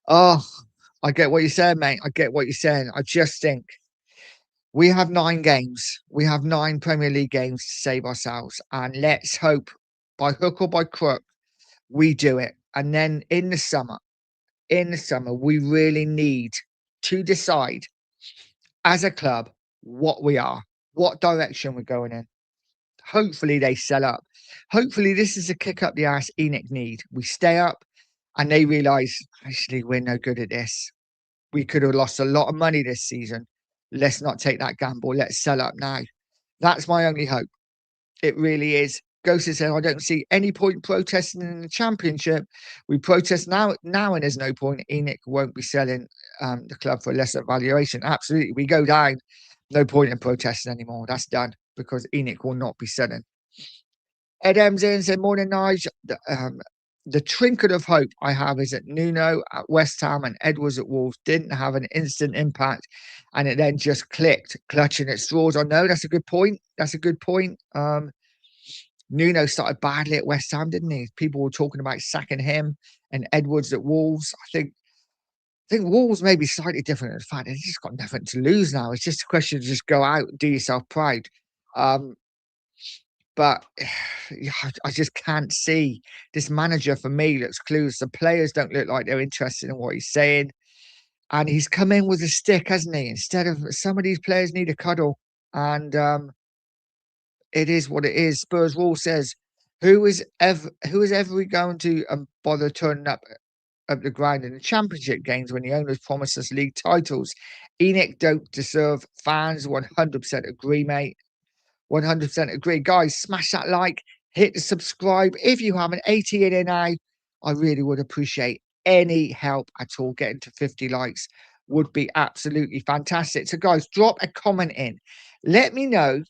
[SPEAKER 2] Oh, I get what you're saying, mate. I get what you're saying. I just think we have 9 games. We have 9 Premier League games to save ourselves. And let's hope by hook or by crook, we do it. And then in the summer, we really need to decide as a club what we are, what direction we're going in. Hopefully they sell up. Hopefully this is a kick up the ass ENIC need. We stay up and they realise, actually, we're no good at this. We could have lost a lot of money this season let's not take that gamble. Let's sell up now. That's my only hope. It really is. Ghosted said, I don't see any point protesting in the championship. We protest now, and there's no point. Enoch won't be selling the club for a lesser valuation. Absolutely. We go down. No point in protesting anymore. That's done because Enoch will not be selling. Ed Ems in said, morning, Nige. The trinket of hope I have is that Nuno at West Ham and Edwards at Wolves didn't have an instant impact and it then just clicked, clutching at straws. I know that's a good point. That's a good point. Nuno started badly at West Ham, didn't he? People were talking about sacking him and Edwards at Wolves. I think Wolves may be slightly different in the fact they've just got nothing to lose now. It's just a question to just go out and do yourself proud. But I just can't see this manager. For me, looks clueless. The players don't look like they're interested in what he's saying. And he's come in with a stick, hasn't he? Instead of some of these players need a cuddle. And it is what it is. Spurs Wall says, who is ever going to bother turning up the ground in the championship games when the owners promise us league titles? Enoch don't deserve fans. 100% agree, mate. 100% agree. Guys, smash that like, hit the subscribe. If you haven't, 80 in now, I really would appreciate any help at all. Getting to 50 likes would be absolutely fantastic. So, guys, drop a comment in. Let me know.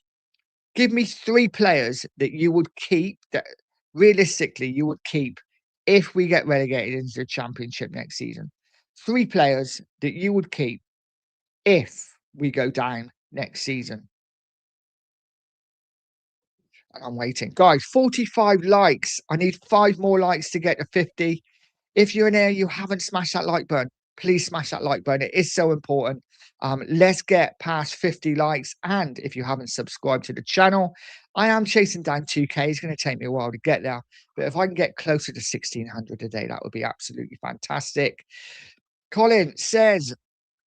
[SPEAKER 2] Give me 3 players that you would keep, that realistically you would keep if we get relegated into the championship next season. 3 players that you would keep if we go down next season. And I'm waiting. Guys, 45 likes. I need 5 more likes to get to 50. If you're in there, you haven't smashed that like button, please smash that like button. It is so important. Let's get past 50 likes. And if you haven't subscribed to the channel, I am chasing down 2K. It's going to take me a while to get there. But if I can get closer to 1,600 a day, that would be absolutely fantastic. Colin says,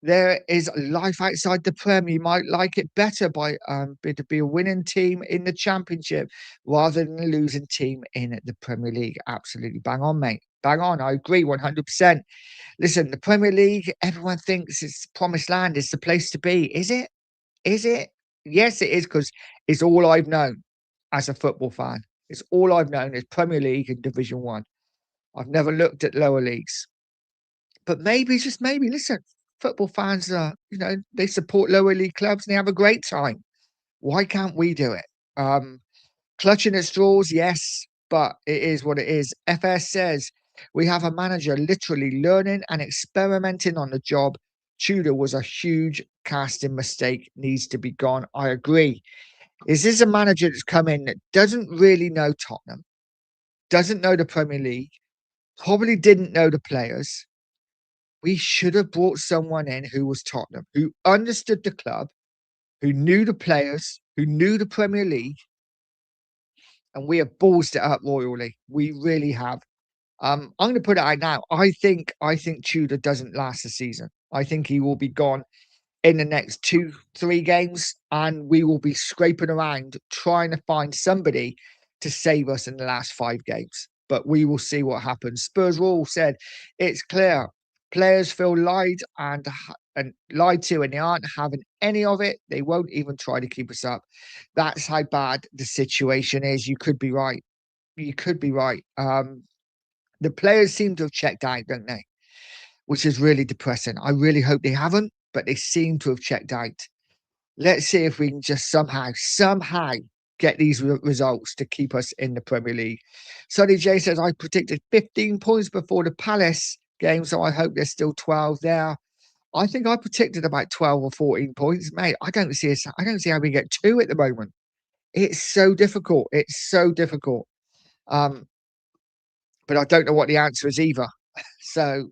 [SPEAKER 2] there is life outside the Prem. You might like it better to be a winning team in the Championship rather than a losing team in the Premier League. Absolutely bang on, mate. Bang on. I agree 100%. Listen, the Premier League, everyone thinks it's promised land. It's the place to be. Is it? Is it? Yes, it is, because it's all I've known as a football fan. It's all I've known is Premier League and Division 1. I've never looked at lower leagues. But maybe, just maybe, listen, football fans are, they support lower league clubs and they have a great time. Why can't we do it? Clutching at straws, yes, but it is what it is. FS says, we have a manager literally learning and experimenting on the job. Tudor was a huge casting mistake, needs to be gone. I agree. Is this a manager that's come in that doesn't really know Tottenham, doesn't know the Premier League, probably didn't know the players? We should have brought someone in who was Tottenham, who understood the club, who knew the players, who knew the Premier League, and we have ballsed it up royally. We really have. I'm going to put it out now. I think Tudor doesn't last the season. I think he will be gone in the next 2-3 games, and we will be scraping around trying to find somebody to save us in the last 5 games. But we will see what happens. Spurs Royal said, it's clear players feel lied and lied to, and they aren't having any of it. They won't even try to keep us up. That's how bad the situation is. You could be right. You could be right. The players seem to have checked out, don't they? Which is really depressing. I really hope they haven't, but they seem to have checked out. Let's see if we can just somehow get these results to keep us in the Premier League. Sonny J says, I predicted 15 points before the Palace game, so I hope there's still 12 there. I think I predicted about 12 or 14 points, mate. I don't see how we get 2 at the moment. It's so difficult. It's so difficult. But I don't know what the answer is either. So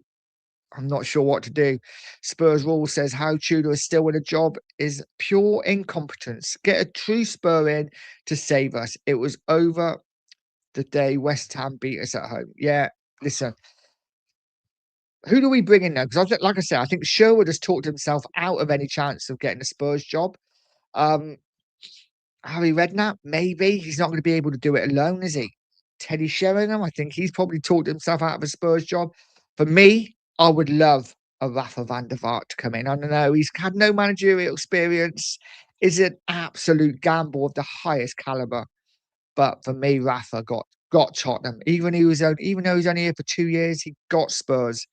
[SPEAKER 2] I'm not sure what to do. Spurs Rule says how Tudor is still in a job is pure incompetence. Get a true Spur in to save us. It was over the day West Ham beat us at home. Yeah, listen. Who do we bring in now? Because like I said, I think Sherwood has talked himself out of any chance of getting a Spurs job. Harry Redknapp, maybe. He's not going to be able to do it alone, is he? Teddy Sheringham, I think he's probably talked himself out of a Spurs job. For me, I would love a Rafa van der Vaart to come in. I don't know. He's had no managerial experience. Is an absolute gamble of the highest caliber. But for me, Rafa got Tottenham. Even though he's only here for 2 years, he got Spurs.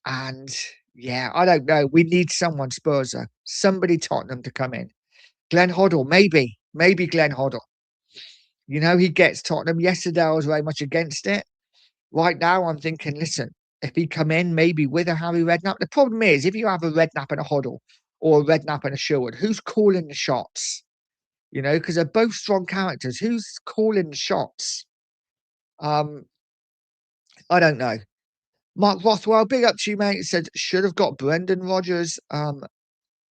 [SPEAKER 2] And yeah, I don't know. We need someone Spurs, somebody Tottenham to come in. Glenn Hoddle, maybe Glenn Hoddle. He gets Tottenham. Yesterday, I was very much against it. Right now, I'm thinking, listen, if he come in, maybe with a Harry Redknapp. The problem is, if you have a Redknapp and a Hoddle, or a Redknapp and a Sherwood, who's calling the shots? Because they're both strong characters. Who's calling the shots? I don't know. Mark Rothwell, big up to you, mate. Said should have got Brendan Rodgers,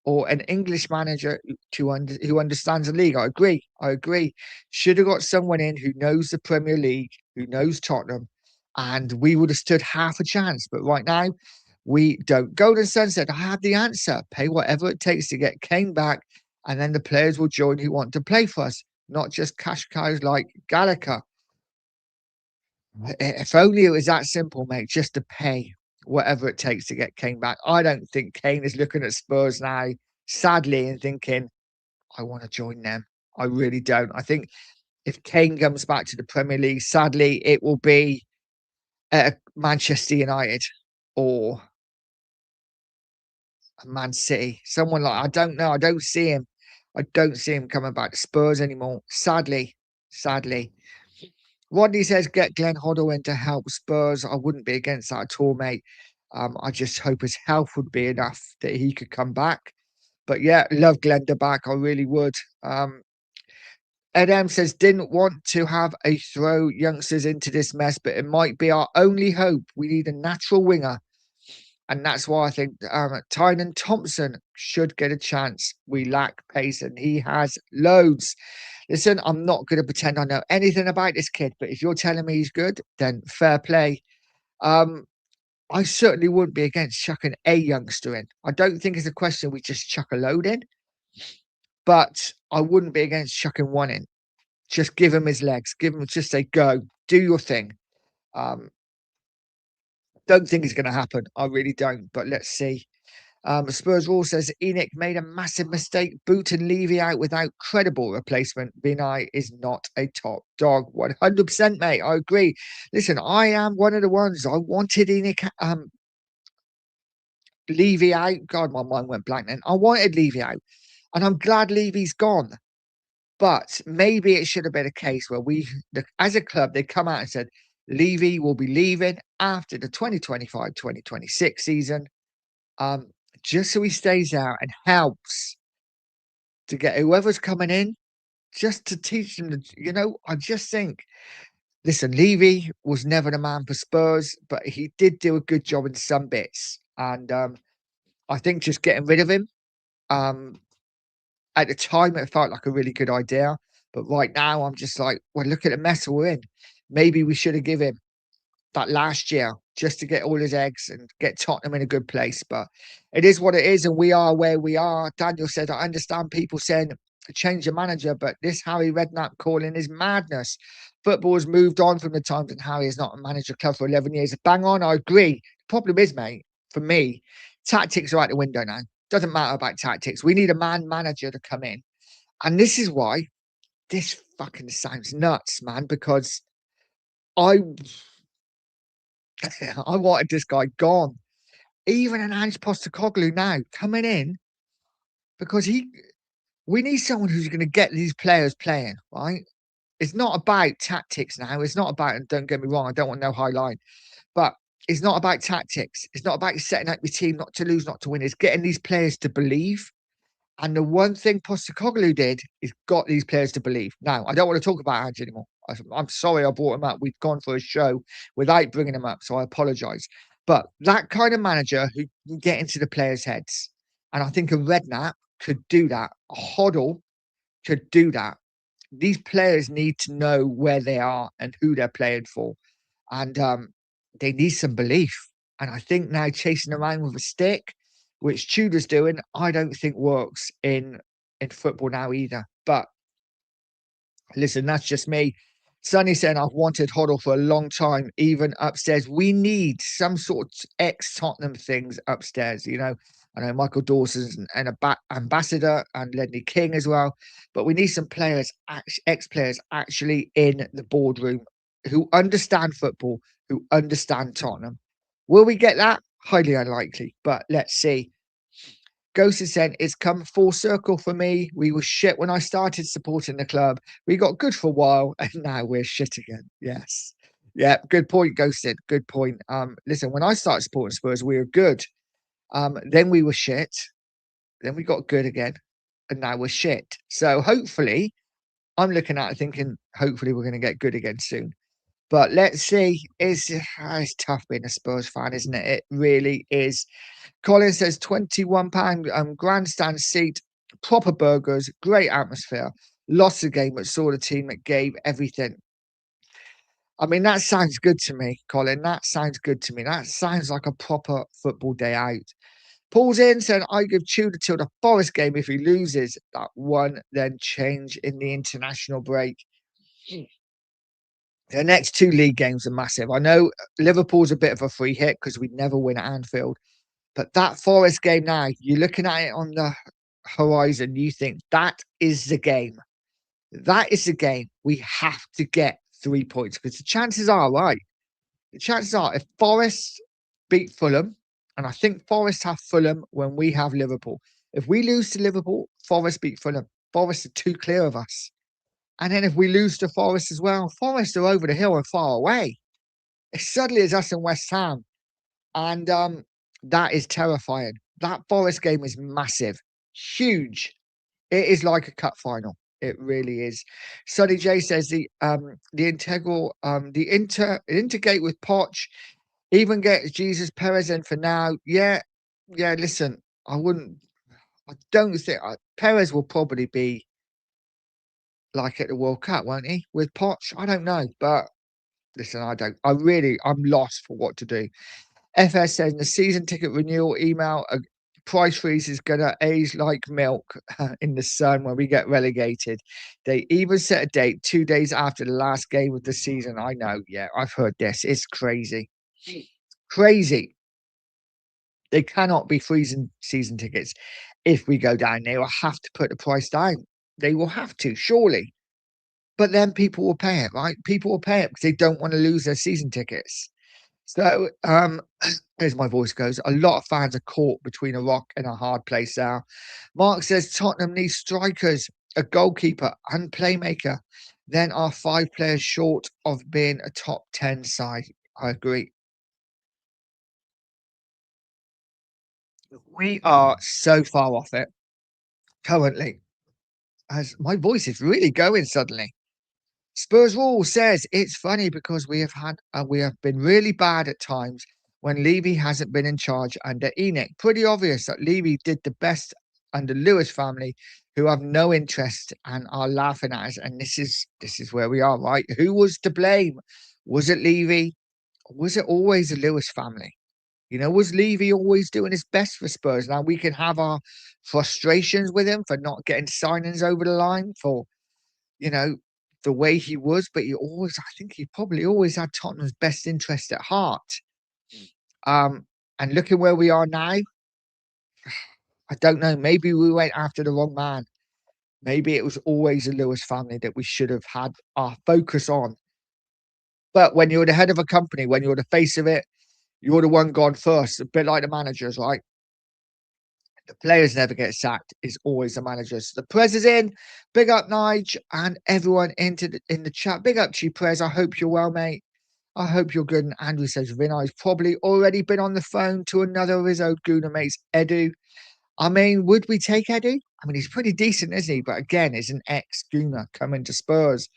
[SPEAKER 2] or an English manager who understands the league. I agree. Should have got someone in who knows the Premier League, who knows Tottenham, and we would have stood half a chance. But right now, we don't. Golden Sun said, I have the answer. Pay whatever it takes to get Kane back, and then the players will join who want to play for us, not just cash cows like Gallagher. If only it was that simple, mate, just to pay whatever it takes to get Kane back. I don't think Kane is looking at Spurs now, sadly, and thinking, I want to join them. I really don't. I think if Kane comes back to the Premier League, sadly, it will be at Manchester United or Man City. Someone like, I don't know. I don't see him. I don't see him coming back to Spurs anymore. Sadly. Rodney says, get Glenn Hoddle in to help Spurs. I wouldn't be against that at all, mate. I just hope his health would be enough that he could come back. But yeah, love Glenda back. I really would. Ed M says, didn't want to have a throw youngsters into this mess, but it might be our only hope. We need a natural winger. And that's why I think Tynan Thompson should get a chance. We lack pace, and he has loads. Listen, I'm not going to pretend I know anything about this kid, but if you're telling me he's good, then fair play. I certainly wouldn't be against chucking a youngster in. I don't think it's a question we just chuck a load in, but I wouldn't be against chucking one in. Just give him his legs. Just say, go, do your thing. Don't think it's going to happen. I really don't, but let's see. Spurs Raw says Enoch made a massive mistake booting Levy out without credible replacement. Vinay is not a top dog. 100%, mate. I agree. Listen, I am one of the ones. I wanted Enoch Levy out. God, my mind went blank then. I wanted Levy out, and I'm glad Levy's gone. But maybe it should have been a case where as a club, they come out and said Levy will be leaving after the 2025-2026 season. Just so he stays out and helps to get whoever's coming in, just to teach them. I just think, listen, Levy was never the man for Spurs, but he did do a good job in some bits. And I think just getting rid of him, at the time, it felt like a really good idea. But right now, I'm just like, well, look at the mess we're in. Maybe we should have given him that last year just to get all his eggs and get Tottenham in a good place. But it is what it is, and we are where we are. Daniel said, I understand people saying change the manager, but this Harry Redknapp calling is madness. Football has moved on from the times when Harry is not a manager club for 11 years. Bang on, I agree. The problem is, mate, for me, tactics are out the window now. Doesn't matter about tactics. We need a man manager to come in. And this is why this fucking sounds nuts, man, because I wanted this guy gone. Even an Ange Postecoglou now coming in, because we need someone who's going to get these players playing, right? It's not about tactics now. It's not about, and don't get me wrong, I don't want no high line, but it's not about tactics. It's not about setting up your team not to lose, not to win. It's getting these players to believe. And the one thing Postecoglou did is got these players to believe. Now, I don't want to talk about Ange anymore. I'm sorry I brought him up. We've gone for a show without bringing him up, so I apologise. But that kind of manager who can get into the players' heads, and I think a Redknapp could do that. A Hoddle could do that. These players need to know where they are and who they're playing for. And they need some belief. And I think now chasing around with a stick, which Tudor's doing, I don't think works in football now either. But listen, that's just me. Sonny saying, I've wanted Hoddle for a long time, even upstairs. We need some sort of ex-Tottenham things upstairs, you know. I know Michael Dawson's an ambassador and Ledley King as well, but we need some players, ex-players actually in the boardroom who understand football, who understand Tottenham. Will we get that? Highly unlikely, but let's see. Ghost is saying it's come full circle for me. We were shit when I started supporting the club. We got good for a while, and now we're shit again. Yes. Yeah, good point, Ghosted. Good point. Listen, when I started supporting Spurs, we were good. Then we were shit. Then we got good again, and now we're shit. So hopefully, I'm looking at it thinking, hopefully, we're going to get good again soon. But let's see. It's tough being a Spurs fan, isn't it? It really is. Colin says £21 grandstand seat, proper burgers, great atmosphere. Lost the game, but saw the team that gave everything. I mean, that sounds good to me, Colin. That sounds good to me. That sounds like a proper football day out. Paul's in saying, I give Tudor till the Forest game if he loses. That one then change in the international break. The next two league games are massive. I know Liverpool's a bit of a free hit because we'd never win at Anfield. But that Forest game now, you're looking at it on the horizon, you think that is the game. That is the game. We have to get 3 points because the chances are, right? The chances are if Forest beat Fulham, and I think Forest have Fulham when we have Liverpool. If we lose to Liverpool, Forest beat Fulham. Forest are too clear of us. And then if we lose to Forest as well, Forest are over the hill and far away. It suddenly is us and West Ham. And that is terrifying. That Forest game is massive, huge. It is like a cup final. It really is. Sonny J says integrate with Poch, even get Jesus Perez in for now. Yeah. Listen, I don't think Perez will probably be like at the World Cup, won't he? With Poch, I don't know, but listen, I'm lost for what to do. FS says the season ticket renewal email, a price freeze is going to age like milk in the sun when we get relegated. They even set a date 2 days after the last game of the season. I know. Yeah, I've heard this. It's crazy. Crazy. They cannot be freezing season tickets if we go down. They will have to put the price down. They will have to, surely. But then people will pay it, right? People will pay it because they don't want to lose their season tickets. So, as my voice goes, a lot of fans are caught between a rock and a hard place now. Mark says Tottenham needs strikers, a goalkeeper, and playmaker. Then are 5 players short of being a top 10 side. I agree. We are so far off it currently. As my voice is really going suddenly. Spurs Rule says it's funny because we have been really bad at times when Levy hasn't been in charge under Enoch. Pretty obvious that Levy did the best under Lewis family, who have no interest and are laughing at us. And this is where we are, right? Who was to blame? Was it Levy? Or was it always the Lewis family? You know, was Levy always doing his best for Spurs? Now we can have our frustrations with him for not getting signings over the line, for you know, the way he was, but I think he probably always had Tottenham's best interest at heart. And looking where we are now, I don't know. Maybe we went after the wrong man. Maybe it was always the Lewis family that we should have had our focus on. But when you're the head of a company, when you're the face of it, you're the one gone first, a bit like the managers, right? The players never get sacked. It's always the managers. The Prez is in. Big up, Nige, and everyone in the chat. Big up to you, Prez. I hope you're well, mate. I hope you're good. And Andrew says Vinay's probably already been on the phone to another of his old Gooner mates, Edu. I mean, would we take Edu? I mean, he's pretty decent, isn't he? But again, he's an ex-Gooner coming to Spurs.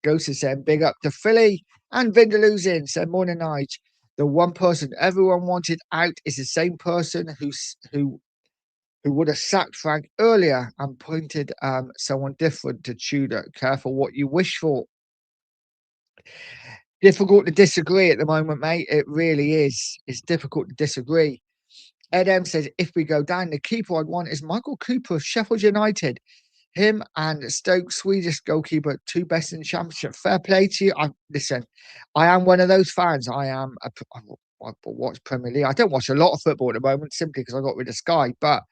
[SPEAKER 2] Ghost is saying big up to Philly. And Vindaloo's in. Said morning, Nige. The one person everyone wanted out is the same person who would have sacked Frank earlier and pointed someone different to Tudor. Careful what you wish for. Difficult to disagree at the moment, mate. It really is. It's difficult to disagree. Ed M says, if we go down, the keeper I'd want is Michael Cooper of Sheffield United. Him and Stoke, Swedish goalkeeper, 2 best in the championship. Fair play to you. Listen, I am one of those fans. I watch Premier League. I don't watch a lot of football at the moment simply because I got rid of Sky. But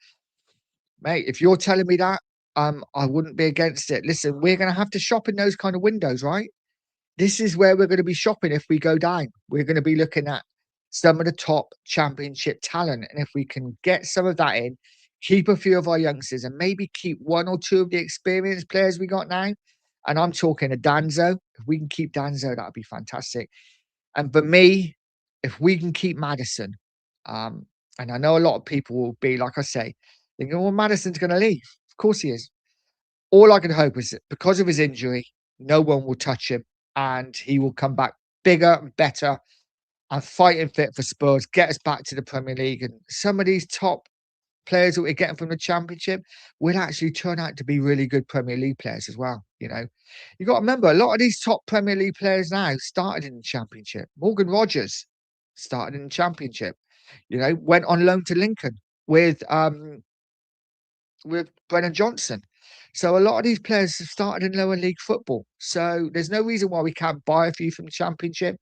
[SPEAKER 2] mate, if you're telling me that, I wouldn't be against it. Listen, we're going to have to shop in those kind of windows, right? This is where we're going to be shopping if we go down. We're going to be looking at some of the top championship talent. And if we can get some of that in, keep a few of our youngsters and maybe keep 1 or 2 of the experienced players we got now. And I'm talking a Danzo. If we can keep Danzo, that'd be fantastic. And for me, if we can keep Madison, and I know a lot of people will be, like I say, thinking, well, Madison's going to leave. Of course he is. All I can hope is that because of his injury, no one will touch him and he will come back bigger and better and fighting fit for Spurs, get us back to the Premier League. And some of these top players that we're getting from the Championship will actually turn out to be really good Premier League players as well. You know, you got to remember a lot of these top Premier League players now started in the Championship. Morgan Rogers started in the Championship. You know, went on loan to Lincoln with Brennan Johnson. So a lot of these players have started in lower league football. So there's no reason why we can't buy a few from the Championship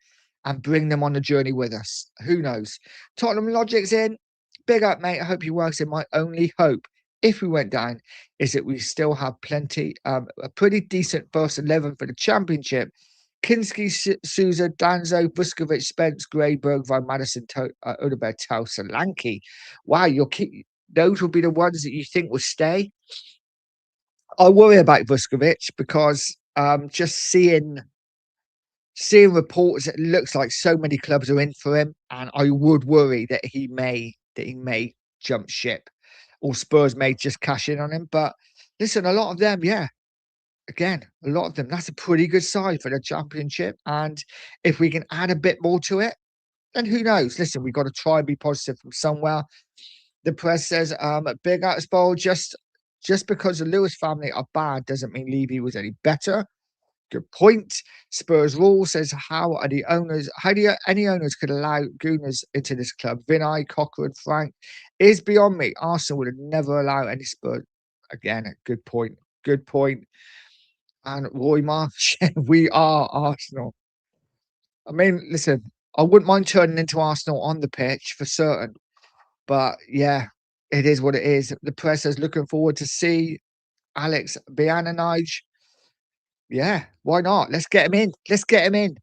[SPEAKER 2] and bring them on the journey with us. Who knows? Tottenham Logic's in. Big up, mate. I hope you works in. My only hope, if we went down, is that we still have plenty, a pretty decent first 11 for the Championship. Kinski, Souza, Danzo, Vuskovic, Spence, Gray, Bergvine, Madison, Udabert, Tau, Solanke. Wow, those will be the ones that you think will stay. I worry about Vuskovic because just seeing reports, it looks like so many clubs are in for him, and I would worry that he may jump ship, or Spurs may just cash in on him. But listen, a lot of them, yeah, again, a lot of them. That's a pretty good side for the Championship, and if we can add a bit more to it, then who knows? Listen, we've got to try and be positive from somewhere. The press says, big Bowl, just because the Lewis family are bad doesn't mean Levy was any better. Good point. Spurs rule says, how do any owners could allow Gooners into this club? Vinay, Cochrane, Frank is beyond me. Arsenal would have never allow any Spurs. Again, good point. Good point. And Roy Marsh, we are Arsenal. I mean, listen, I wouldn't mind turning into Arsenal on the pitch for certain. But yeah, it is what it is. The press is looking forward to see Alex Biananige. Yeah, why not? Let's get him in. Let's get him in.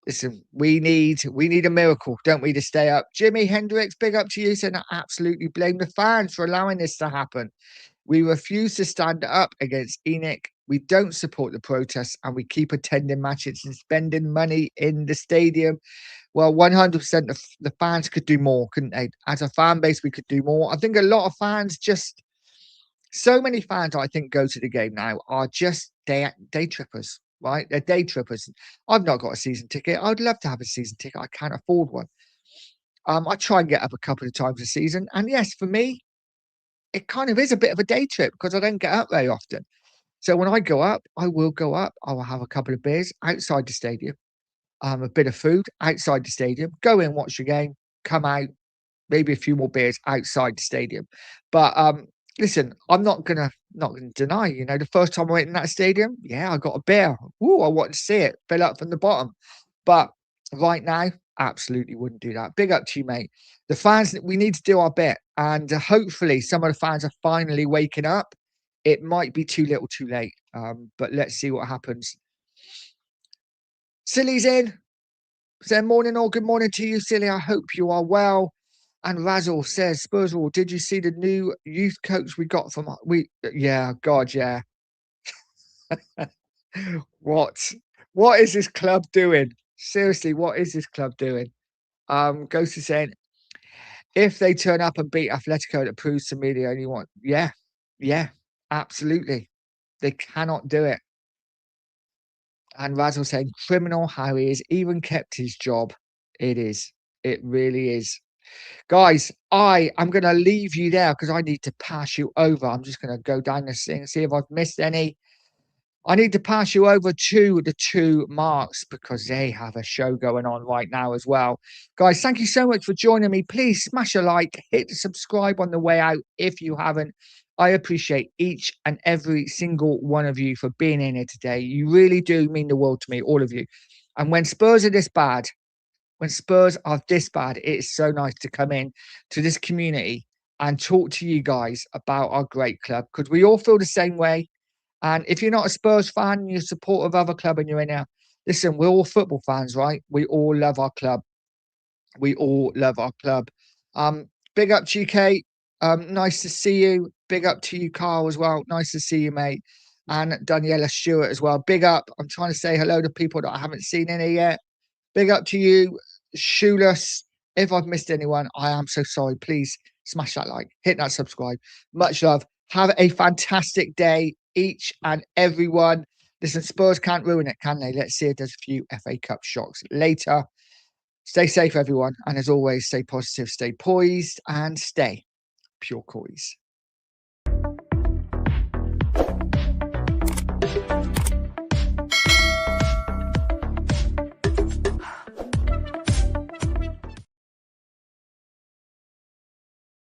[SPEAKER 2] Listen, we need a miracle, don't we, to stay up? Jimmy Hendricks, big up to you, saying I absolutely blame the fans for allowing this to happen. We refuse to stand up against Enoch. We don't support the protests and we keep attending matches and spending money in the stadium. Well, 100% the fans could do more, couldn't they? As a fan base, we could do more. I think a lot of fans so many fans, I think, go to the game now are just day trippers, right? They're day trippers. I've not got a season ticket. I'd love to have a season ticket. I can't afford one. I try and get up a couple of times a season. And yes, for me, it kind of is a bit of a day trip because I don't get up very often. So when I go up, I will go up. I will have a couple of beers outside the stadium, a bit of food outside the stadium, go in, watch the game, come out, maybe a few more beers outside the stadium. But listen, I'm not gonna deny, you know, the first time I went in that stadium, yeah, I got a beer. Ooh, I wanted to see it fill up from the bottom. But right now, absolutely wouldn't do that. Big up to you, mate. The fans, we need to do our bit, and hopefully some of the fans are finally waking up. It might be too little, too late. But let's see what happens. Silly's in. Say morning or good morning to you, Silly. I hope you are well. And Razzle says, Spurs rule, did you see the new youth coach we got from yeah, God, yeah. What is this club doing? Seriously, what is this club doing? Ghost is saying, if they turn up and beat Atletico, that proves to me the only one. Yeah, absolutely. They cannot do it. And Razzle saying, criminal how he has even kept his job. It is. It really is. Guys, I am going to leave you there because I need to pass you over. I'm just going to go down this thing and see if I've missed any. I need to pass you over to the 2 Marks because they have a show going on right now as well. Guys, thank you so much for joining me. Please smash a like, hit the subscribe on the way out if you haven't. I appreciate each and every single one of you for being in here today. You really do mean the world to me, all of you. And when Spurs are this bad, it is so nice to come in to this community and talk to you guys about our great club, because we all feel the same way. And if you're not a Spurs fan and you're a supporter of other club and you're in there, listen, we're all football fans, right? We all love our club. We all love our club. Um, Big up to you, Kate. Nice to see you. Big up to you, Carl, as well. Nice to see you, mate. And Daniela Stewart as well. Big up. I'm trying to say hello to people that I haven't seen in here yet. Big up to you, Shoeless. If I've missed anyone, I am so sorry. Please smash that like, hit that subscribe. Much love. Have a fantastic day, each and everyone. Listen, Spurs can't ruin it, can they? Let's see if there's a few FA Cup shocks later. Stay safe, everyone. And as always, stay positive, stay poised, and stay pure Coys.